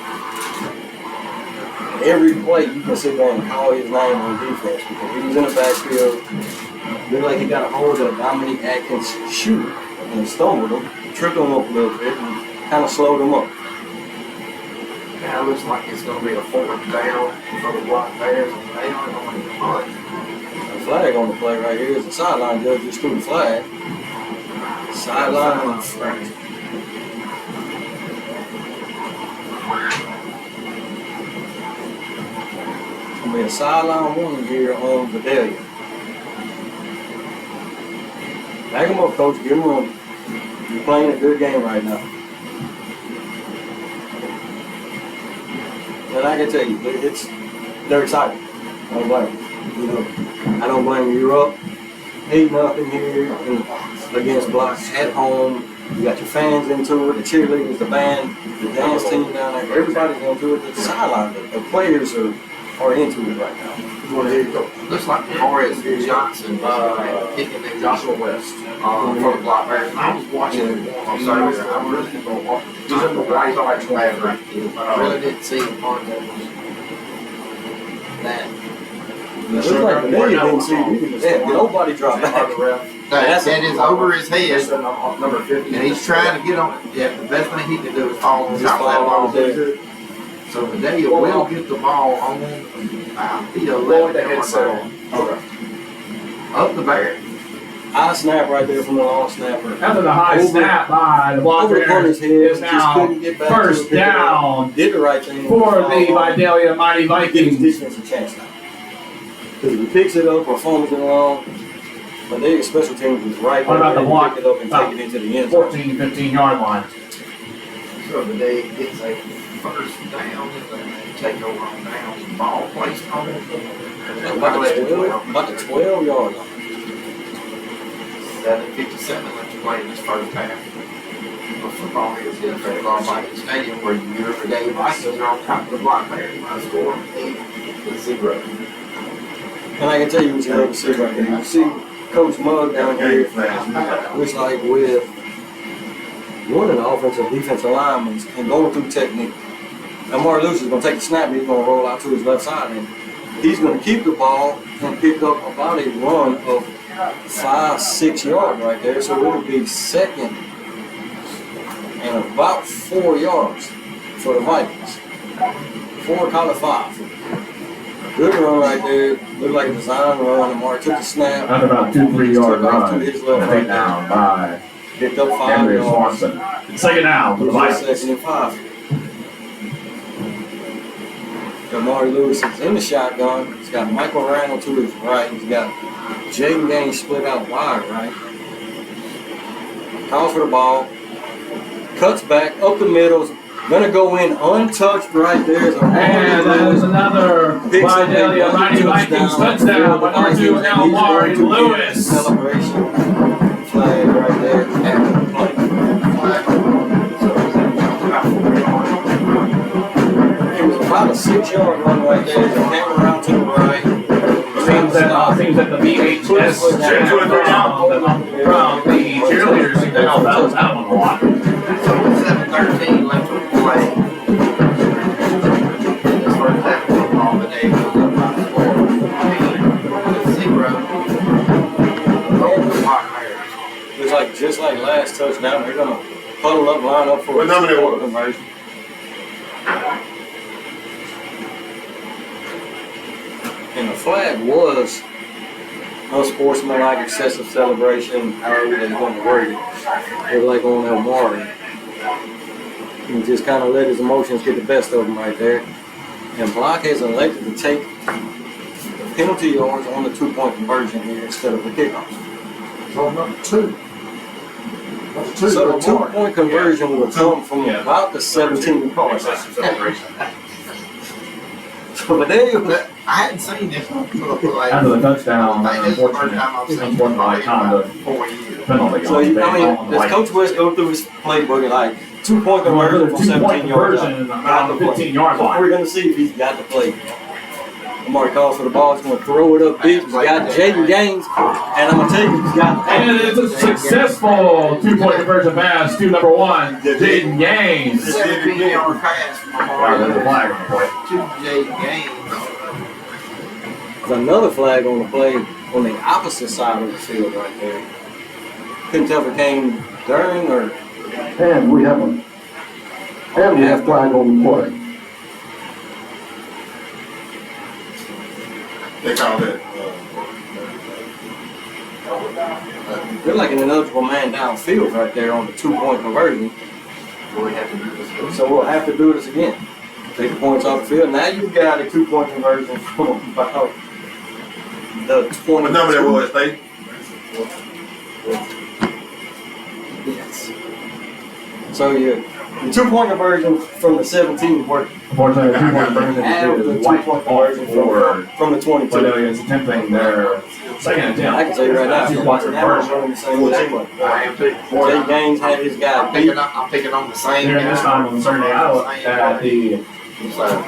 Every play you can sit there and call his name on defense because he was in the backfield. Looked like he got a hold of Dominique Atkins' shoe and stumbled him, tripped him up a little bit, and kind of slowed him up. Now it looks like it's going to be a 4th down for the Black Bears, and they are going to punt. The flag on the play right here is the sideline judge just threw the flag. Sideline front. It's going to be a sideline 1 here on Vidalia. Back him up, coach. Give him room. You're playing a good game right now. And I can tell you, they're excited. I don't blame them. You know, I don't blame you. You're up 8-0 here against Blocks at home. You got your fans into it, the cheerleaders, the band, the dance team down there. Everybody's into it. The sideline, the players are into it right now. Looks like Morris Johnson kicking the Joshua West for the Black Bears. I was watching it on Saturday. I really didn't know what. He's in the white bad right here, but I really didn't see him on that. It looks like they didn't see it. Nobody dropped back. That is over his head, number 50, and he's trying to get on. Yeah, the best thing he can do is fall on top of that ball. So Vidalia will get the ball on the 11-yard line. Up the Bear. High snap right there from the long snapper. After the high snap by the Black Bears, is now 1st down. Did the right thing for the Vidalia Mighty Vikings. Give his defense a chance now. Because if he picks it up or fumbles it along, but their special teams is right what about the block? Pick it up and take it into the end zone. 14, 15-yard line. So Vidalia gets a 1st down and they take over on down. Ball placed on it. About the 12-yard line. 7:57 left to play in this 1st half. The football is in the Viking Stadium where your Vidalia Vikings are on top of the Black Bears by a score of 8-0. And I can tell you what you love to see right here. You see Coach Mugg down here, looks like with one of the offensive defensive linemen and going through technique. Now Mark Lewis is going to take the snap and he's going to roll out to his left side. And he's going to keep the ball and pick up about a run of 5-6 yards right there. So it'll be 2nd and about 4 yards for the Vikings. 4, call it 5. Good run right there. Looked like a design run. Amari took the snap. Under about 2-3 yard Took off run. to his And left a right takedown there. by Picked up 5 Henry yards. Swanson. Second down for the Vikings. Second and 5. Amari Lewis is in the shotgun. He's got Michael Randall to his right. He's got Jaden Gaines split out wide right. Calls for the ball. Cuts back up the middle. Gonna go in untouched right there. And that is another Vidalia Mighty Vikings touchdown by number 2, Amari Lewis. Celebration. Flag right there. After the play. It was about a 6-yard run right there. It came around to the right. Seems that the VHS from the cheerleaders think that that was out on the lot. So 7:13 left to play. This first half of football today was up by the score 14-0. It's like just like last touchdown, they're gonna huddle up, line up for What number they were? conversion. And the flag was unsportsmanlike excessive celebration, however they're going to word it. They were like on Amari. He just kind of let his emotions get the best of him right there. And Block has elected to take the penalty yards on the 2-point conversion here instead of the kickoff. So number 2. That's 2. So the 2-point conversion will come from Yeah. about the 17 yard line. Celebration. So Vidalia was I hadn't seen this one until like After the touchdown, this is the first time I've seen it unfortunately, in conduct 4 years. penalty. So, I mean, does Coach West go through his playbook and like 2-point conversion from 17 yards out? conversion around the 15-yard So line. we're going to see if he's got the play. Amari calls for the ball. He's going to throw it up deep. He's got Jaden Gaines. And I'm going to tell you, he's got the And it's a successful 2-point conversion pass to number 1, Jaden Gaines. 17-yard pass from Wow, there's a Amari flag on the play. to Jaden Gaines. There's another flag on the play on the opposite side of the field right there. Couldn't tell if it came during or And we have a flag on the play. They call that, they're like an ineligible man downfield right there on the 2-point conversion. We have to do this. So we'll have to do this again. Take the points off the field. Now you've got a 2-point conversion from about the 20. what number that was, State? Yes. So your 2-point conversion from the 17 worked. Unfortunately, the 2-point conversion Half is the white 2-point ball conversion forward. from the 22. Vidalia is attempting their second attempt. I can tell you right now, if you're watching that, I'm conversion. running the same way. I am too. Jay Gaines had his guy I'm beat. picking on the same Here this time on Sunday, Iowa, at the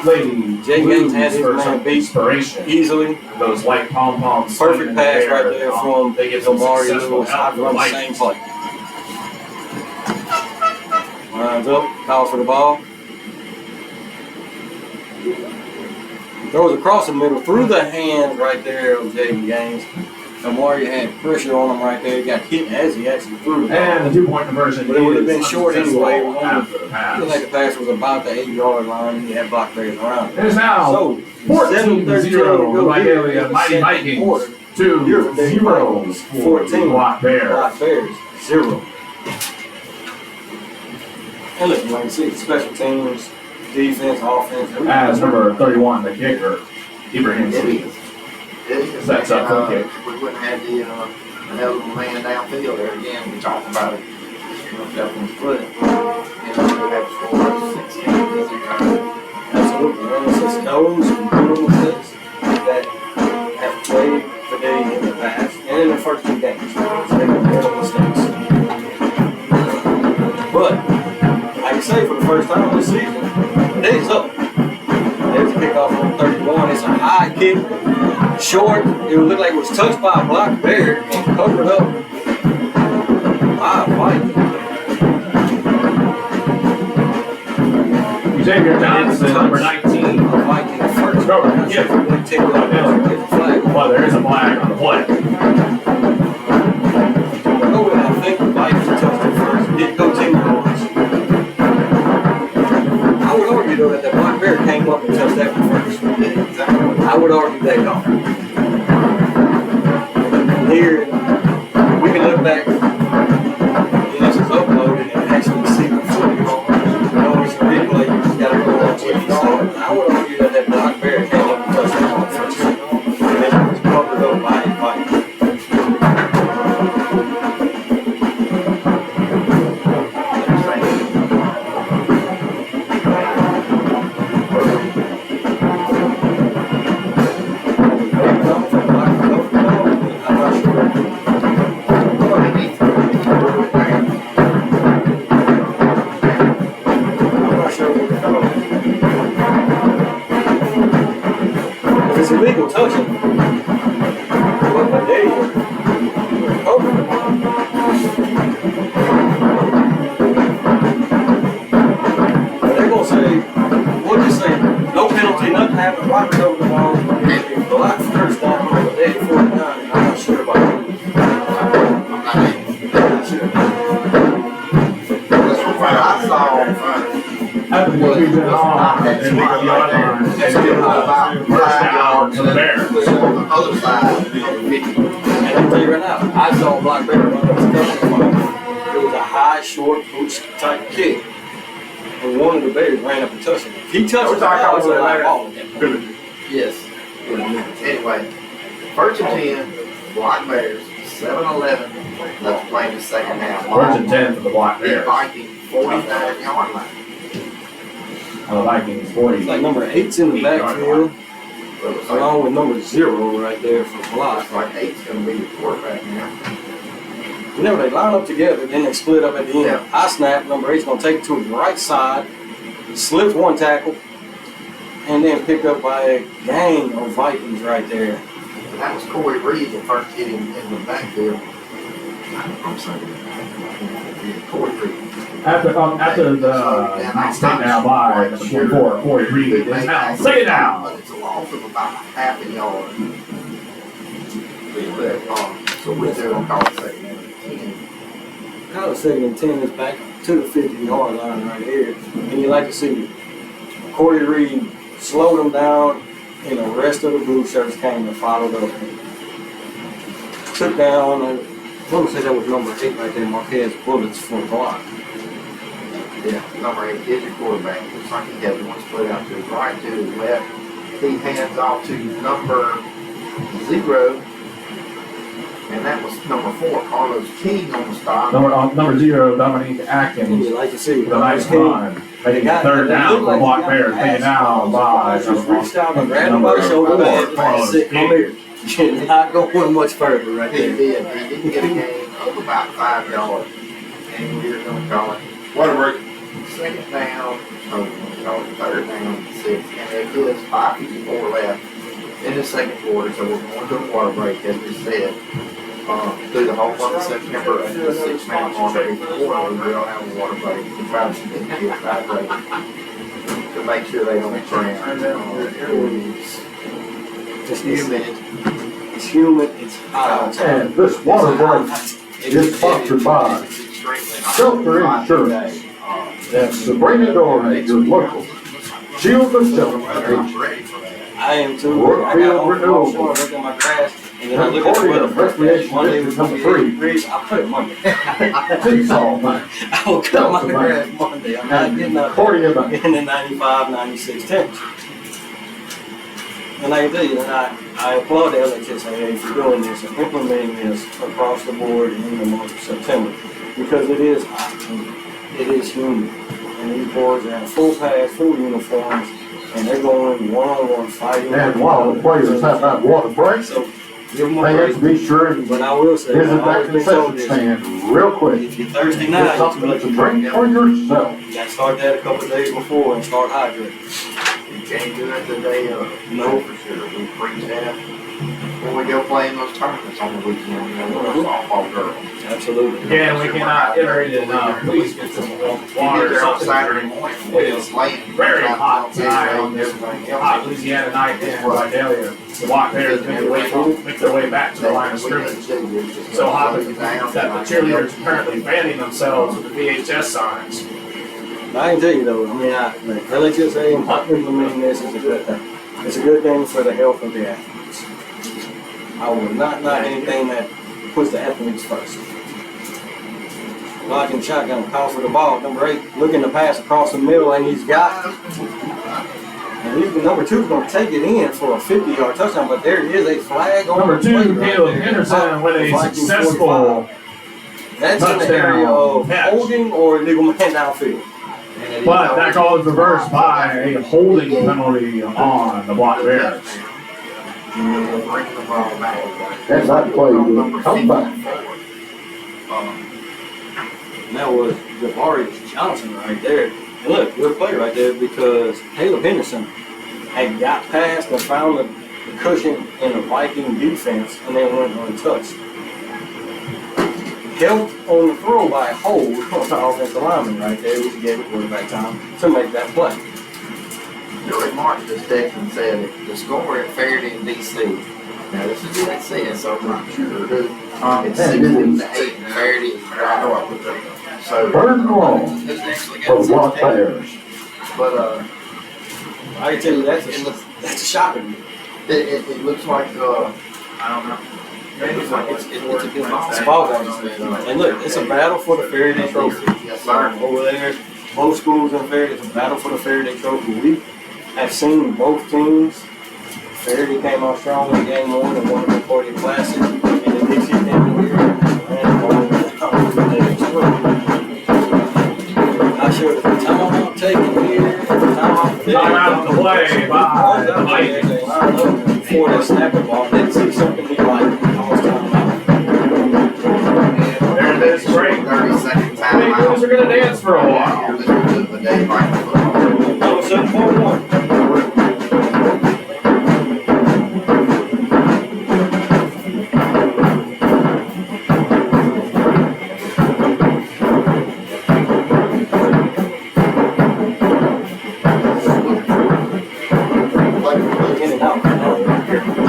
Lady Jay Gaines had his for man some beat inspiration. easily. Those white pom-poms. Perfect pass right there from They get some Amari successful Lewis. help I'd from run the the Vikings. same play. Lines up, calls for the ball. Throws across the middle, through the hands right there of Jaden Gaines. Amari had pressure on him right there. He got hit as he actually threw the ball. And the 2-point conversion But it would have been is short anyway. It was only- after the It looked like pass. the pass was about the 8-yard line, and he had block players around it. It is now So 14-0, the Vidalia Mighty Vikings, to 0 14 Block Bears. Block Bears, 0. And look, you can see the special teams, defense, offense. As number 31, the kicker, Ibrahim Sweet. Sets up for the kick. We wouldn't have the eligible man downfield there again. We talked about it. Definitely split. And we would have scored 16-0. Absolutely. And it's just those brutal mistakes that have played for day in the past and in the first 2 games. So they don't make mistakes. But I can say for the first time this season, the day's up. There's a kickoff on 31. It's a high kick, short. It would look like it was touched by a block bear and covered up by a Viking. Xavier Johnson, number 19. A Viking first. Go, That's yeah. if we take it out there, get the flag. Well, there is a flag on the play. Oh, I think the Vikings touched it first. Didn't go 10 yards. I would argue though that the black bear came up and touched that one first. I would argue squeezing it on and the other line. And It's about first down to the Bears. on the other side, 50. And I'm telling you right now, I saw a black bear run up his touchdown. It was a high, short, boots type kick. And one of the bears ran up and touched him. If he touched the ball, it's a live ball. Yes. Anyway, first and 10, Black Bears, 7-11, let's play the second half. First and 10 for the Black The Bears. Vikings, 49-yard line. The Vikings 40. It's like number 8's in the backfield, So it's along with number 0 right there for block. Looks like 8's going to be the quarterback now. Whenever they line up together, then they split up at the end. Yeah. I snap, number 8's going to take it to his right side, slips one tackle, and then picked up by a gang of Vikings right there. And that was Corey Reed that first hit him in the backfield. I'm sorry. Corey Reed. After the next takedown by the 24, Corey Reed is now second down. But it's a loss of about half a yard. So we're still going to call it second and 10. Kind of second and 10 is back to the 50-yard line right here. And you like to see Corey Reed slow them down, and the rest of the blue shirts came and followed up. Took down, I want to say that was number 8 right there, Marquez Bullets for the block. Yeah, number 8 is your quarterback. Looks like he has one split out to his right, to his left. He hands off to number 0. And that was number 4, Carlos King on the stop. Number 0, Dominique And Atkins. you like to see With a nice run. Making it third down for the Black Bears. Taken down by just reached out and grabbed him by the shoulder pad and said, come here. You're not going much further right He there. did. He didn't get a gain of about 5 yards. And we're going to call it Water break. second down. Oh, we're going to call it third down and 6. And it is 5:54 left in the second quarter. So we're going to the water break, as we said. Through the whole month of September at the 6 man mark every quarter, we will have a water break to try to get the kids hydrated to make sure they don't drown. It's humid. It's humid. It's hot outside. And this water break is sponsored by It's extremely hot. Shelter Insurance. That's Sabrina Dory, your local Shield of Shelter. I'm ready for that. I am too. Brookfield I got Renewable. I look at my grass, and then I look at the weather forecast. Recreation Monday was District going to number be 80 degrees. I put it Monday. Seesaw match. I will cut my grass Monday. I'm not getting out there Cordia match. in the 95, 96 temperature. And I can tell you that I applaud the LHSAA for doing this and implementing this across the board in the month of September, because it is hot and it is humid. And these boys are in full pads, full uniforms, and they're going one-on-one fighting. And while the players have that water break, So give them a they have to break. be sure and But I will say, visit I've that always been told concession this. stand real quick. If you Thursday Get night, something you to drink for yourself. gotta start that a couple of days before and start hydrating. You can't do it the day of. No. For sure. We preach that when we go play in those tournaments on the weekend. You know, we're softball girls. Absolutely. Again, we cannot iterate it enough. Please get some You water get or there on something. Saturday morning. It's late. Very hot tonight on this hot Louisiana night in Vidalia. The Black Bears make their way back to the line of scrimmage. So hot that the cheerleaders are currently fanning themselves with the VHS signs. I can tell you though, I mean, like LHSA and implementing this is a good thing. It's a good thing for the health of the athletes. I will not knock anything that puts the athletes first. Blocking shotgun, call for the ball. Number 8 looking to pass across the middle, and he's got. And he's number 2 is going to take it in for a 50-yard touchdown, but there is a flag on Number the play 2, right Caleb there. Henderson with a Vikings successful 45. That's in the area of catch. holding or illegal man downfield. But that call is reversed by a holding penalty on the Black Bears. Bring the ball back. And that play will come back. And that was Javarius Johnson right there. And look, good play right there because Caleb Henderson had got past and found the cushion in the Viking defense and then went untouched. Helped on the throw by a hold on the offensive lineman right there, which gave it quarterback time to make that play. Joey Martin just texted and said the score at Faraday in D.C. Now this is what it says, so I'm not sure who. It's 16-8 in Faraday. I know I put that. So Third and long this actually for got the Black 16. Bears. But I can tell you that's it looks a shopping. it looks like I don't know. Maybe it's like it's a good ball. It's a ball game. And look, it's a battle for the Faraday Trophy. Yes, sir. Over there, both schools in Faraday, it's a battle for the Faraday Trophy. We have seen both teams. Faraday came out strong in game one and won the Concordia Classic. And the Dixie came in here and won the Faraday Trophy. Not sure the time I'm taking here, the time I'm Time out to play by the Vikings. before they snap the ball, they see something he like. There it is, break. 30-second Big timeout. boys are gonna dance for a while. This is the day right football. Number 741. In and out.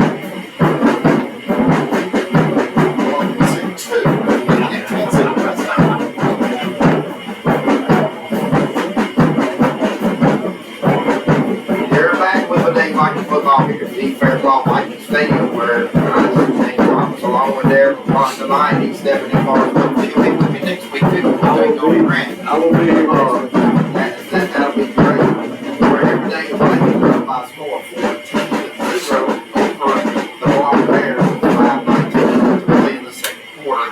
They're back with a day like football here at the Faircloth Viking Stadium where James Thomas along with there from the 90s, Stephanie Carter. She'll be with me next week too. I will be here next week. That'll be great. Where every day is like by a score of 14-0 over the Black Bears with 5:19 to play in the second quarter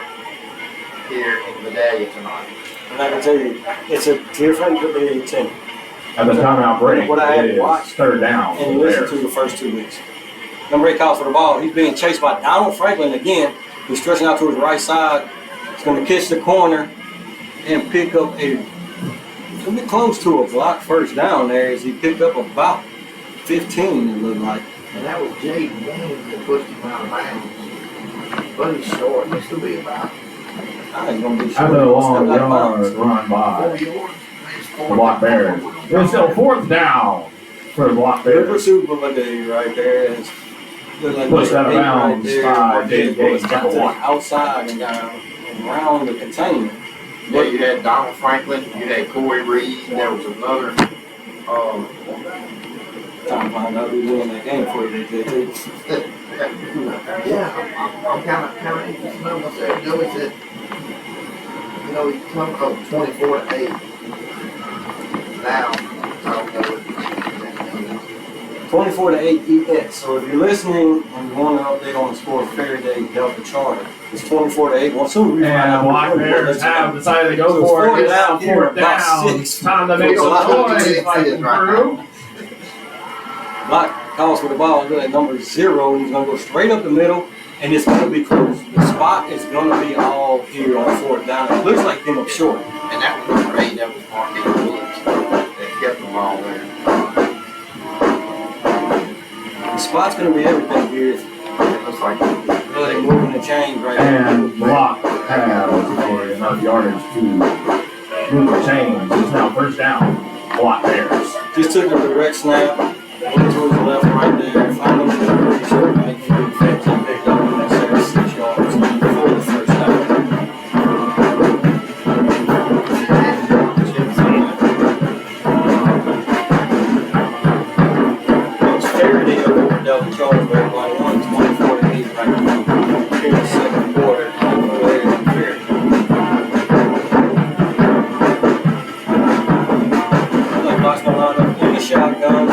here in Vidalia tonight. And I can tell you, it's a different Vidalia team. At the timeout break, What I it have is watched third down. And for the listen Bears. to the first 2 weeks. Number 8 calls for the ball. He's being chased by Donald Franklin again. He's stretching out to his right side. He's going to catch the corner and pick up a close to a block first down there as he picked up about 15, it looked like. And that was Jaden Gaines that pushed him out of bounds. But he's short. He still be about I ain't going to be After a long Step out of yard bounds. run 4 by yards. the Block Bears. It's still fourth down for the Block Good Bears. pursuit of a day right there. It's looked like Pushed out of eight bounds there. by Jaden Gaines, Got number to the 1. outside and got around the containment. Yeah, you had Donald Franklin, you had Corey Reed, there was another, Time to find out who's winning that game for you. They did. yeah, I'm kind of interested to know myself. Joey said, you know, he's coming up 24-8. Now, I don't know. 24-8 EX. So if you're listening and you want an update on the score of Faraday Delta Charter, it's 24-8. Well, soon we find And the out Block who Bears have decided to go So it's for it. fourth It's now down here, fourth about down. 6. Time to make We some got a lot of noise. kids Fighting right through. Block calls for the ball. Look at number 0. He's going to go straight up the middle, and it's going to be close. The spot is going to be all here on fourth down. It looks like him up short. And that was number 8, that was Marquis Williams that kept the ball there. The spot's going to be everything here. It looks like Really moving the chains right And Block has enough yardage to move the chains. It's now first down. Block Bears. Just took a direct snap, went towards the left right there, found him in the pretty short right here, defense, and picked up the necessary 6 yards for the first down. It's Faraday over Delta Charter, but by 124-8 right now. Here in the second quarter, Faraday. Look, Block's gonna line up in the shotgun.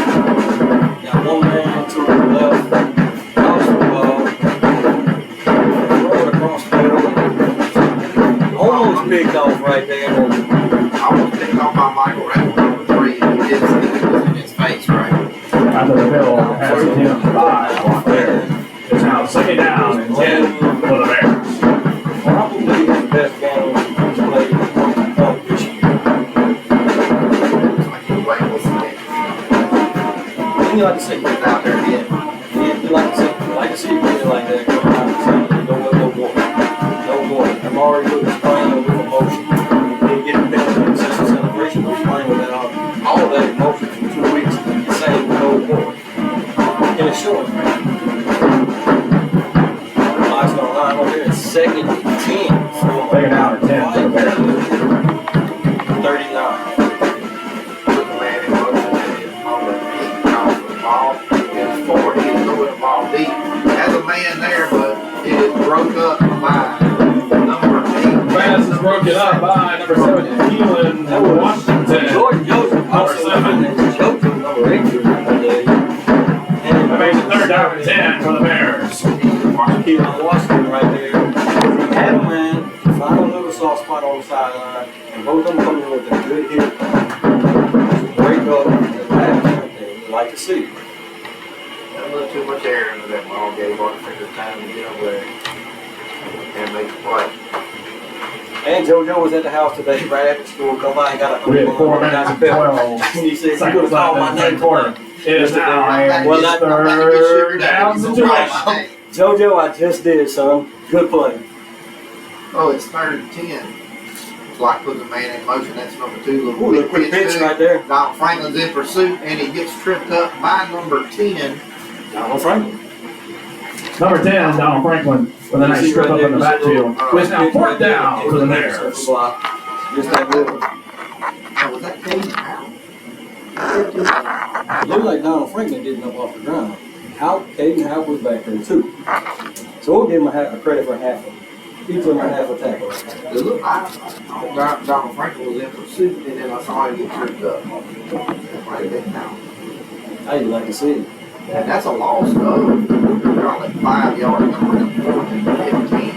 Got one man to the left. Cross the ball. Throw it across the middle. Almost picked off right there. I was picked off by Michael Redmond, number 3, and he did see it was in his face, right? After the Bill has him by Block Bears. It's now second down and 10 for the Bears. Probably his best game he's played this year. Looks like he was waiting with some And you like to see it. He's out there yet. Yeah, you like to see it. You like to see it really like that. Come out and say, no more. No more. Amari was playing with emotion. He didn't get the penalty in the session celebration. He was playing with that all of that emotion for 2 weeks, saying no more. And it's showing, right? Block's gonna line over here at second and 10. Second down and 10 for the Bears. 39. Look, man, it looks broken up by number 7, Keelan Washington. Jordan Joseph, Number 7. Joseph, number 8. That makes it 3rd down and 10 for the Bears. Keelan Washington right there. He had a man, found another soft spot on the sideline, and both of them coming with a good hit. Break up and you like to see. Got a little too much air into that ball game. Hard to figure time to get over there and make the play. And JoJo was at the house today, right after school. Come by and got a We had 4 minutes and 12 And he said, "You seconds gonna call left my in the name?" 3rd quarter. It is now a Well, that- 3rd down situation. JoJo, I just did, son. Good play. Oh, it's 3rd and 10. It's like putting a man in motion. That's number 2. Ooh, look, quick pitch right there. Donald Franklin's in pursuit, and he gets tripped up by number 10. Donald Franklin. Number 10, Donald Franklin, with a nice strip up in the backfield. It's now 4th down for the Bears. Just that good. Now, was that Caden out? It looked like Donald Franklin didn't up off the ground. Caden Howe was back there too. So we'll give him a credit for half of it. Each of them a half a tackle. It looked like Donald Franklin was in pursuit, and then I saw him get tripped up. Right there now. How you like to see it? And that's a loss of, they're on like 5 yards, and 4th and 15.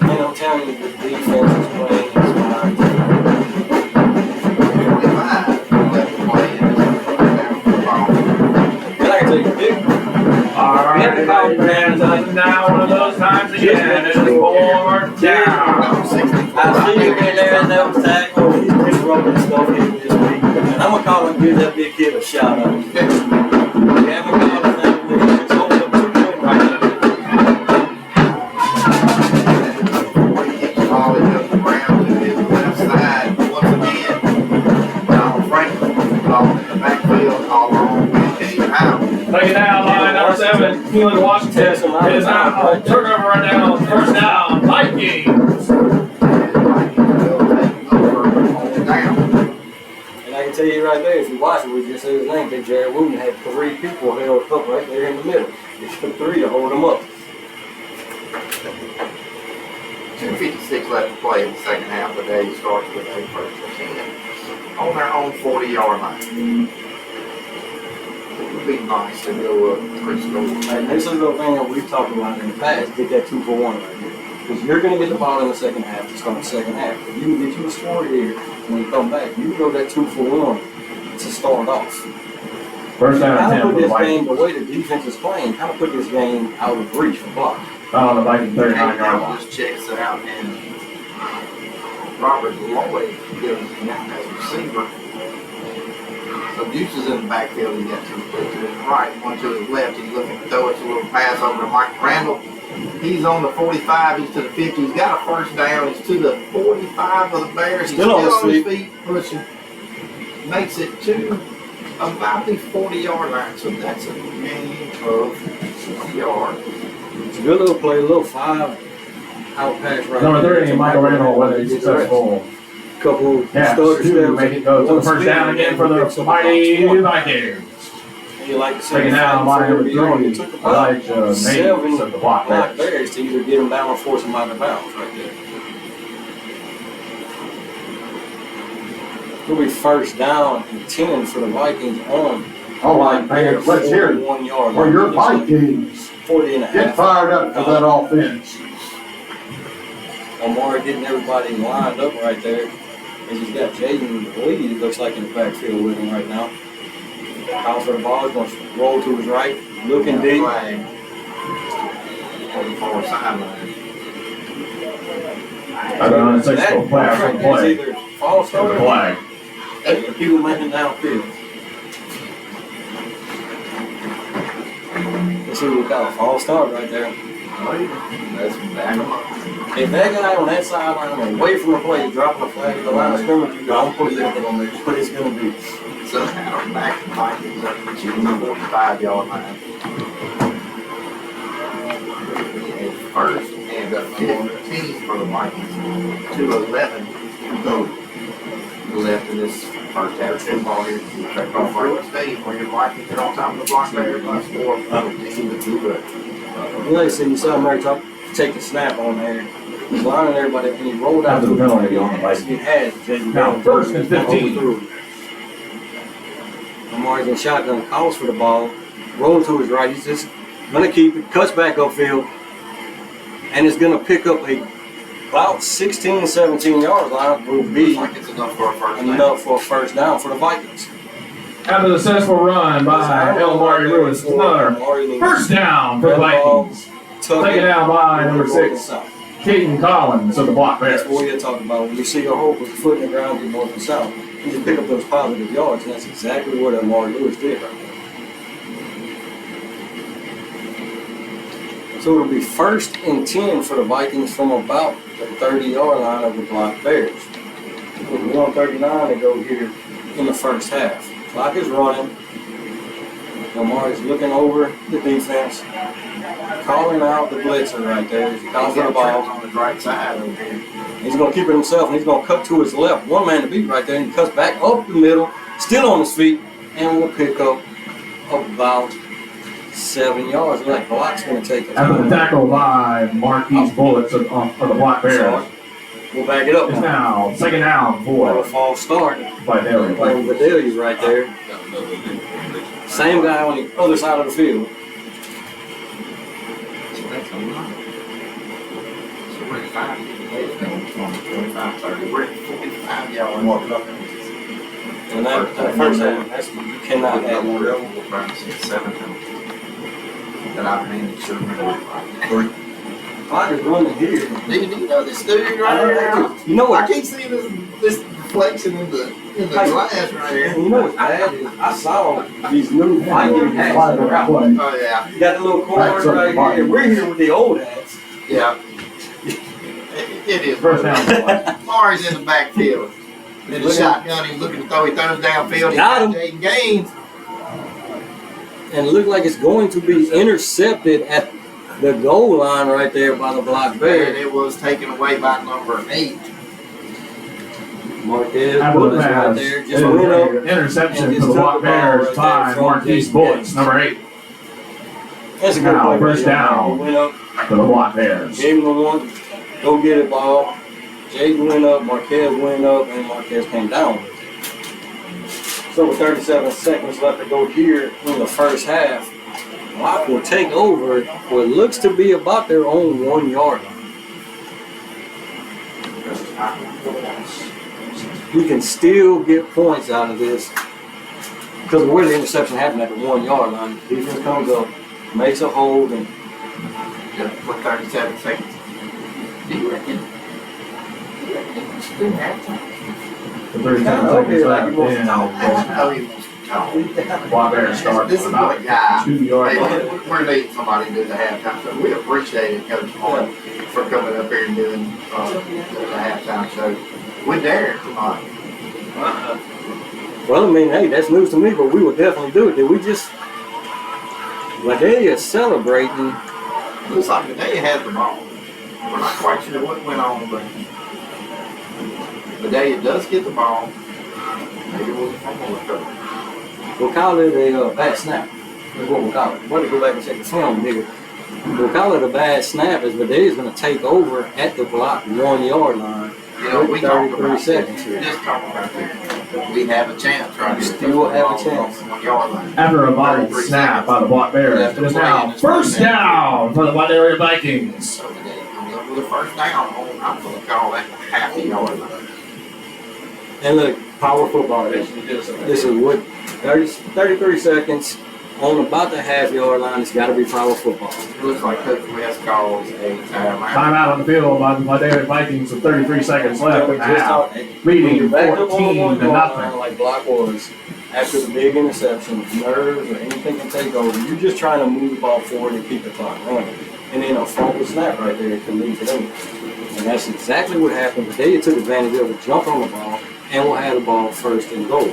And I'm telling you, the defense is playing its mind. 25, left to play, and it's down for the ball. And I can tell you, big. All right, and now one of those times again. It is 4th down. I see you in there in those tackles. He's rolling stuff in this week. And I'm going to call him, give that big kid a shout out. Yeah, I'm going to call him that week. It's holding up 2 points right now. Before he kicks the ball, he goes around to his left side once again. Donald Franklin, ball in the backfield, all along with Caden Howe. Taken down by number 7, Keelan Washington. It is now turnover right now. 1st down, Vikings. And I can tell you right there, if you watch it, we just said his name, Big Jared Wooten had 3 people held up right there in the middle. It took 3 to hold them up. 2:56 left to play in the second half. The day starts with a 1st and 10 on their own 40-yard line. It would be nice to go up 3 scores. And this is the thing that we've talked about in the past, get that 2-for-1 right here. Because you're going to get the ball in the second half to start the second half. If you can get you a score here when you come back, you can go that 2-for-1 to start off. 1st down and 10 Kind of for put the this Vikings. game, the way the defense is playing, kind of put this game out of reach for block. On the Viking 39-yard line. Just checks it out, and Robert Lloyd gives him as a receiver. So Deuce is in the backfield. He got 2 to his right, 1 to his left. He's looking to throw it. A little pass over to Mike Randall. He's on the 45. He's to the 50. He's got a 1st down. He's to the 45 of the Bears. He's Still on his feet, pushing. Makes it to about the 40-yard line. So that's a gain of 6 yards. It's a good little play, a little 5 out pass right Number there. 30, Michael Randall, whether he's successful. Couple Yeah, stutter 2 to steps. make it go to the 1st down again for the mighty Vikings. And you like to see Taken down by number 3, Elijah Mays 7 of the block block there. Bears to either get him down or force him out of bounds right there. It'll be 1st down and 10 for the Vikings on. All right, man, let's hear it. 1 yard. For your Vikings, 40 and a get half. fired up for that offense. Omar getting everybody lined up right there. And he's got Jaden Lee, it looks like, in the backfield with him right now. Calls for the ball, he's going to roll to his right, looking deep. Flag on the far sideline. I don't know, it's like a play after It's play. either false For the start flag. or people making downfield. Let's see what we got, a false start right there. That's back him up. If that guy on that sideline away from the play is dropping a flag at the line of scrimmage, you don't put it in what it's going to be. So now back to Vikings up to the 45-yard line. A 1st and a 15 for the Vikings. 2:11 to go left in this 1st half football here. Check off Franklin Stadium where your Vikings are on top of the block there by a score of 14 to 2. Let's see, you saw Mary talk take the snap on there. He's lining everybody, and he rolled out After to the the penalty right. on the Vikings. He has Jaden Now, Daniels first and 15. overthrew. Lamar's in shotgun, calls for the ball, rolling to his right. He's just gonna keep it, cuts back upfield, and is gonna pick up about 16, 17 yard line. Will be Looks like it's enough for a first down. enough for a first down for the Vikings. After the successful run by Elmari Lewis, another first down for the Vikings. Taken down by number 6, Caden Collins of the Block Bears. That's what we're talking about. When you see your hope with your foot in the ground, get north and south. You just pick up those positive yards, and that's exactly what Elmari Lewis did right there. So it'll be 1st and 10 for the Vikings from about the 30-yard line of the Block Bears. With 1:39 to go here in the first half. Clock is running. Lamar is looking over the defense, calling out the blitzer right there. He's calling for the ball. On the right side over here. He's going to keep it himself, and he's going to cut to his left. One man to beat right there, and he cuts back up the middle, still on his feet, and will pick up about 7 yards. Like Block's going to take it. After the tackle by Marquise Bullets of the Block Bears. We'll back it up It's now. now second down For a for false start. Vidalia. Playing Vidalia right there. Same guy on the other side of the field. So that's a lot. So we're at 5, 25, 30. We're at 45 yards. And that first half, you cannot have more. That I've managed to remember. Clock is running here. Do you know this dude right here? You know I what? can't see this reflection in the glass right here. You know what's bad is I saw these new Viking hats that are out. Oh yeah, You got the little corners right here. And we're here with the old hats. yeah. It is. First down. Mari's in the backfield. Then the shotgun, he's looking to throw. He throws downfield. He Got him. Jaden Gaines. And it looked like it's going to be intercepted at the goal line right there by the Block And Bears. it was taken away by number 8. Marquez After the Bullets right pass, there. it Just is went up. an interception and for just the took Block the ball Bears right by there from Marquise Jaden Bullets, Gaines. number 8 That's a good Now, play. first right there. down. He went up. for the Block Bears. Gave him the one. Go get it ball. Jaden went up. Marquez went up. And Marquez came down. So with 37 seconds left to go here in the first half, Block will take over what looks to be about their own 1 yard line. You can still get points out of this because where the interception happened at the 1 yard line. The defense comes up, makes a hold, and For 37 seconds. Do you reckon? Do halftime? The 37 Kinda seconds like left he wants to in. I know he wants to talk. Block Bears start This is about what, yeah. 2 yards. Hey, we're needing somebody to do the halftime show. We appreciate it, Coach Martin, for coming up here and doing the halftime show. We're there tonight. well, I mean, hey, that's news to me, but we would definitely do it. Did we just? Vidalia celebrating. Looks like Vidalia has the ball. We're not quite sure what went on, but Vidalia does get the ball. Maybe we'll recover. We'll call it a bad snap. That's what we'll call it. We'll go back and check the film, nigga. We'll call it a bad snap as Vidalia's going to take over at the block 1 yard line. You know, we talked 33 about seconds here. Just talking about this. We have a chance right here. Still have a chance. 1 yard line. After a ball 33 snap by the Block Bears, it is now first down for the Vidalia Vikings. So Vidalia comes up with a first down. I'm going to call that half a yard line. And look, power football. This is what 33 seconds on about the half yard line. It's got to be power football. It looks like Coach West calls a timeout. Timeout on the field by the Vidalia Vikings with 33 seconds left in the half. When Leading you're back up on 14 1 to yard nothing. line like Block was after the big interception, nerves or anything can take over. You're just trying to move the ball forward and keep the clock running. And then a fumble snap right there can lead to them. And that's exactly what happened. Vidalia took advantage of it, jumped on the ball, and will have the ball first and goal.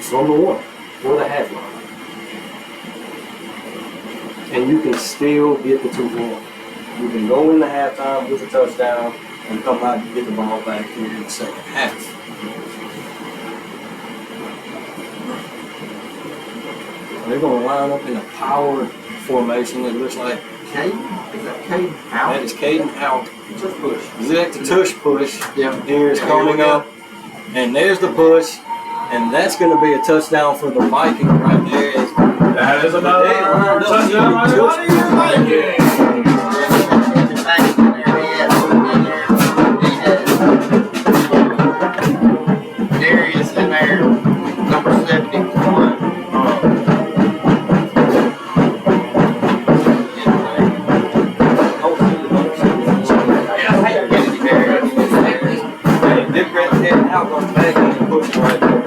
From the 1 or the half line. And you can still get the 2 points. You can go in the halftime with a touchdown and come out and get the ball back here in the second half. They're going to line up in a power formation. It looks like Caden? Is that Caden? How? That is Caden out. Is it the tush push? Yeah. Here is coming up. And there's the push. And that's going to be a touchdown for the Vikings right there. That is another touchdown by the Vikings. Darius in there, number 71. Out goes the back and push right there. 28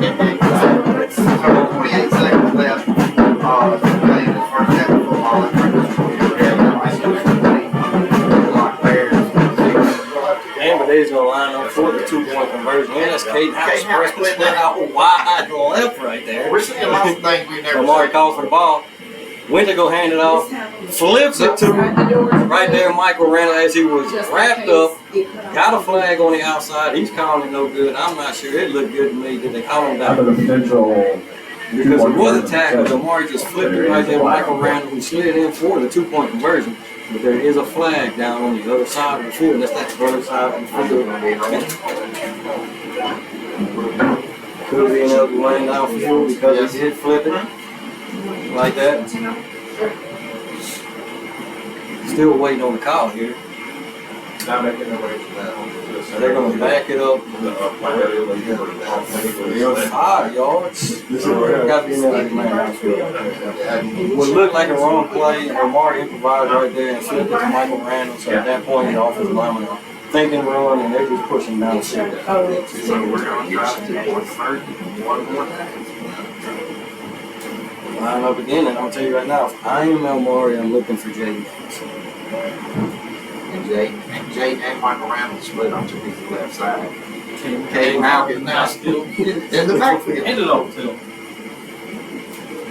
seconds left. Playing his first half of football. Amberday's going to line up for the 2-point conversion. Yeah, that's Caden House spread out wide left right there. We're seeing lots of things we've never Lamar seen. calls for the ball. Went to go hand it off. Flips it to right there, Michael Randall, as he was wrapped up. Got a flag on the outside. He's calling it no good. I'm not sure. It looked good to me. Did they call him After down? the potential. Because it was a tackle. Lamar just flipped it right there. Michael Randall, who slid in for the 2-point conversion. But there is a flag down on the other side of the field. That's that other side of the field. Could be another lane downfield because he did flip it like that. Still waiting on the call here. Not making their way to that. They're going to back it up. 5 yards. Got to be another man outfield. What looked like a wrong play, Lamar improvised right there and flipped it to Michael Randall. So at that point, the offensive lineman thinking run, and they're just pushing down the field. So we're going to try to 2-point conversion one more time. Line up again, and I'll tell you right now, if I am Elmore, I'm looking for Jaden. And Jay and Michael Randall split onto his left side. Caden House is now still in the backfield. Hand it over to him.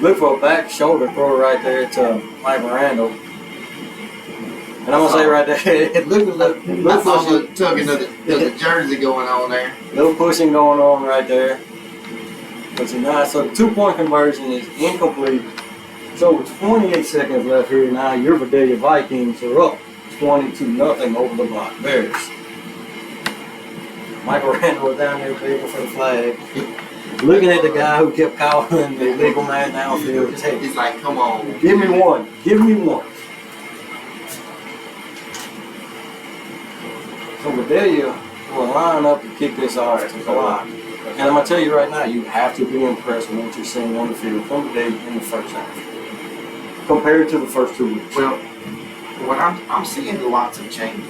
Look for a back shoulder throw right there to Michael Randall. And I'm going to say right there, it looked I saw the tugging of the jersey going on there. little pushing going on right there. But you know, so the 2-point conversion is incomplete. So with 28 seconds left here now, your Vidalia Vikings are up 20-0 over the block Bears. Michael Randall was down there begging for the flag. Looking at the guy who kept calling the legal man downfield. Just, hey, He's like, come on. give me one. Give me one. So Vidalia will line up to kick this off to block. And I'm going to tell you right now, you have to be impressed with what you're seeing on the field from Vidalia in the first half compared to the first 2 weeks. Well, what I'm seeing lots of changes.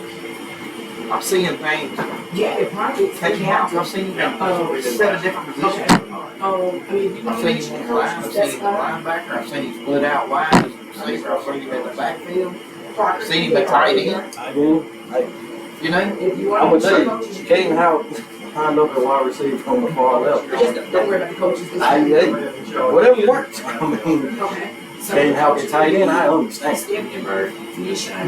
I'm seeing things Yeah, it probably taking out. I'm seeing 7 different positions. I've seen him in the line, I've seen him in the linebacker, I've seen him split out wide as a receiver, I've seen him in the backfield, I've seen him at tight end. You know, I'm going to tell you, Caden Howe lined up at wide receiver on the far left. Don't worry about the coaches. Whatever works. I mean, Okay. Caden Howe can tight end, I understand.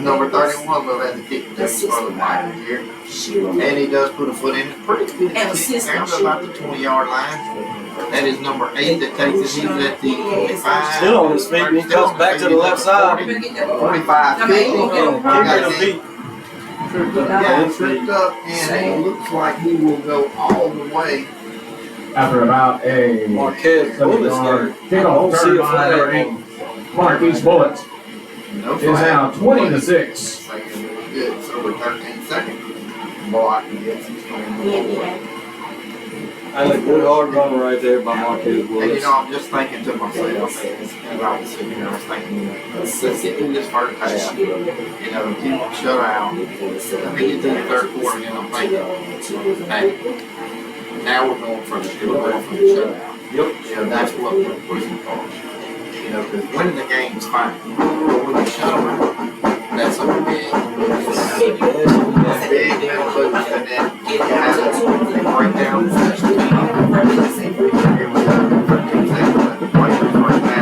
number 31 will have to kick the for the Mike here. And he does put a foot in it. Pretty good And kick assist down to about the 20-yard line. That is number 8 that takes it. He's at the 25. Still on his feet, and he comes back to the left side. 45, 50. Kicker to beat. Yeah, tripped up, and it looks like he will go all the way. After about a Marquez Bullets there. kickoff See return a by number flag. 8. Marquise Bullets No is now 20-6. Second really good. So we're 13 seconds. Block and gets he's going. And a good hard run right there by Marquez And you Bullets. know, I'm just thinking to myself, as I was sitting here, I was thinking, let's get through this first half. You know, keep them shut out. Let me get through the third quarter, and then I'm thinking, hey, now we're going for the shutout. Yep. You know, that's what we're pushing for. You know, because winning the game is fine. But when you shut them out, that's a big mental boost. And then you have to break down the special team. Here we go, 13 seconds left to play the first half.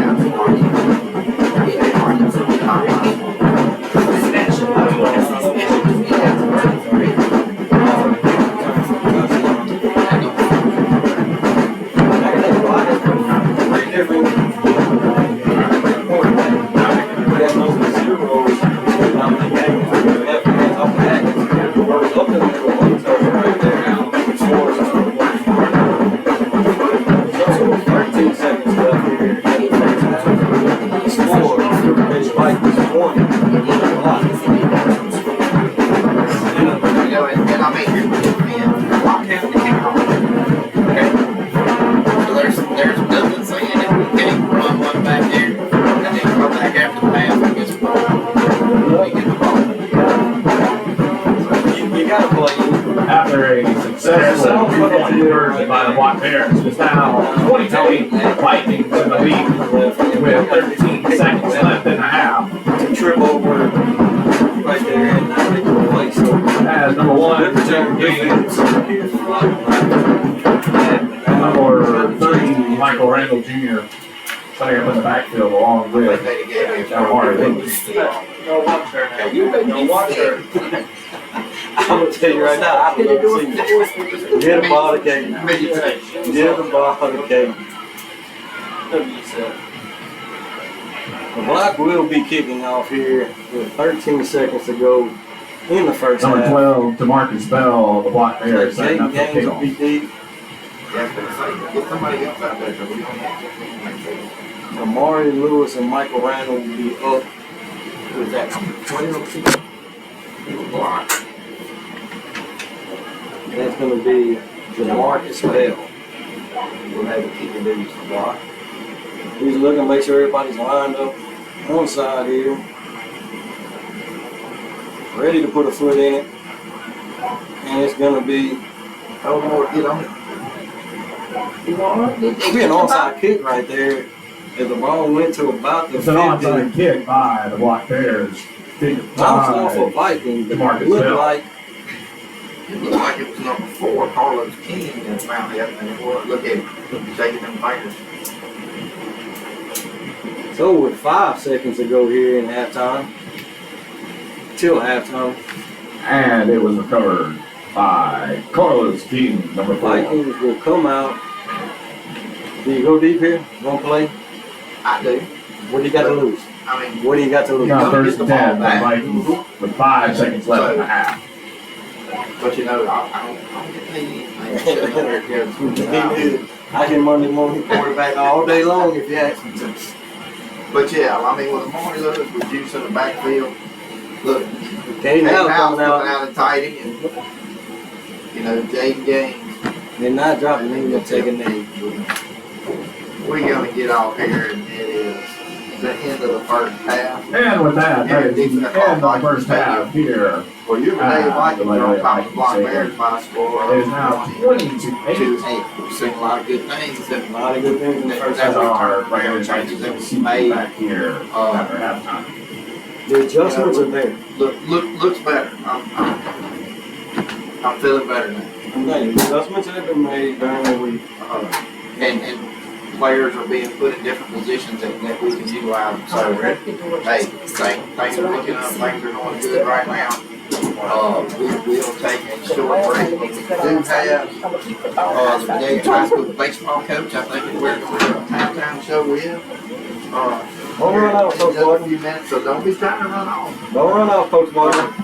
I mean, here's what it is. Lock down the camera. Okay. So there's nothing saying that we can't run one back there and then come back after the pass and get the ball. We get the ball. You gotta play. After a successful 2-point conversion by the Black Bears, it's now 22 Vikings in the lead with 13 seconds left in the half. Trip over right there and not make a play. So As number 1, Jacob Gaines, number 30, Michael Randall Jr. setting up in the backfield along with Amari Lewis. No water. No water. I'm gonna tell you right now, I don't know. Get the ball to Kate. Get the ball to Kate. The Black will be kicking off here with 13 seconds to go in the first Number half. 12, DeMarcus Bell, the Black Bears, setting up the Games will be kickoff. deep. Get somebody else out there so we don't have to. Amari Lewis and Michael Randall will be up with that 12 team. Block. That's going to be DeMarcus Bell. We'll have to keep the dudes to block. He's looking to make sure everybody's lined up on side here. Ready to put a foot in it. And it's going to be Oh, Lord, get on it. it'll be an onside kick right there. As the ball went to about the It's an 50. onside kick by the Black Bears. Kick Bounced off by of Vikings. DeMarcus Looked Bell. like It looked like it was number 4, Carlos King, and found it, and it was, look at him, shaking them fingers. so with 5 seconds to go here in halftime. Till halftime. And it was recovered by Carlos King, number 4. Vikings will come out. Do you go deep here? Won't play? I do. What do you got to lose? I mean, What do you got to lose? Now Don't first get the and 10 ball by back. Vikings with 5 seconds left in the half. but you know, I don't get anything. Sitting over here. I can Monday morning quarterback all day long if you ask me to. But yeah, I mean, with Amari Lewis, with Juice in the backfield, look, Kane House House coming coming out. out of tighty, and you know, Jaden Gaines. They're not dropping them, they're taking names. We're gonna get off here, and it is the end of the first half. And with that, that is the end of the first half here. Well, your Vidalia Vikings are on top of the Black Bears by a score It is of now 22-8. 22-8. We've seen a lot of good things A lot of good things in the first As half. our regular changes that we see back here after halftime. The adjustments are there. looks better. I'm feeling better now. I'm telling you, the adjustments have been made during the week. And players are being put in different positions that we can utilize. So, hey, things are looking up, things are going good right now. We'll take a short break. We do have the Vidalia High School baseball coach. I think we're a halftime show with. Don't run out, Coach In just a Martin. few minutes, so don't be trying to run off. Don't run out, Coach Martin.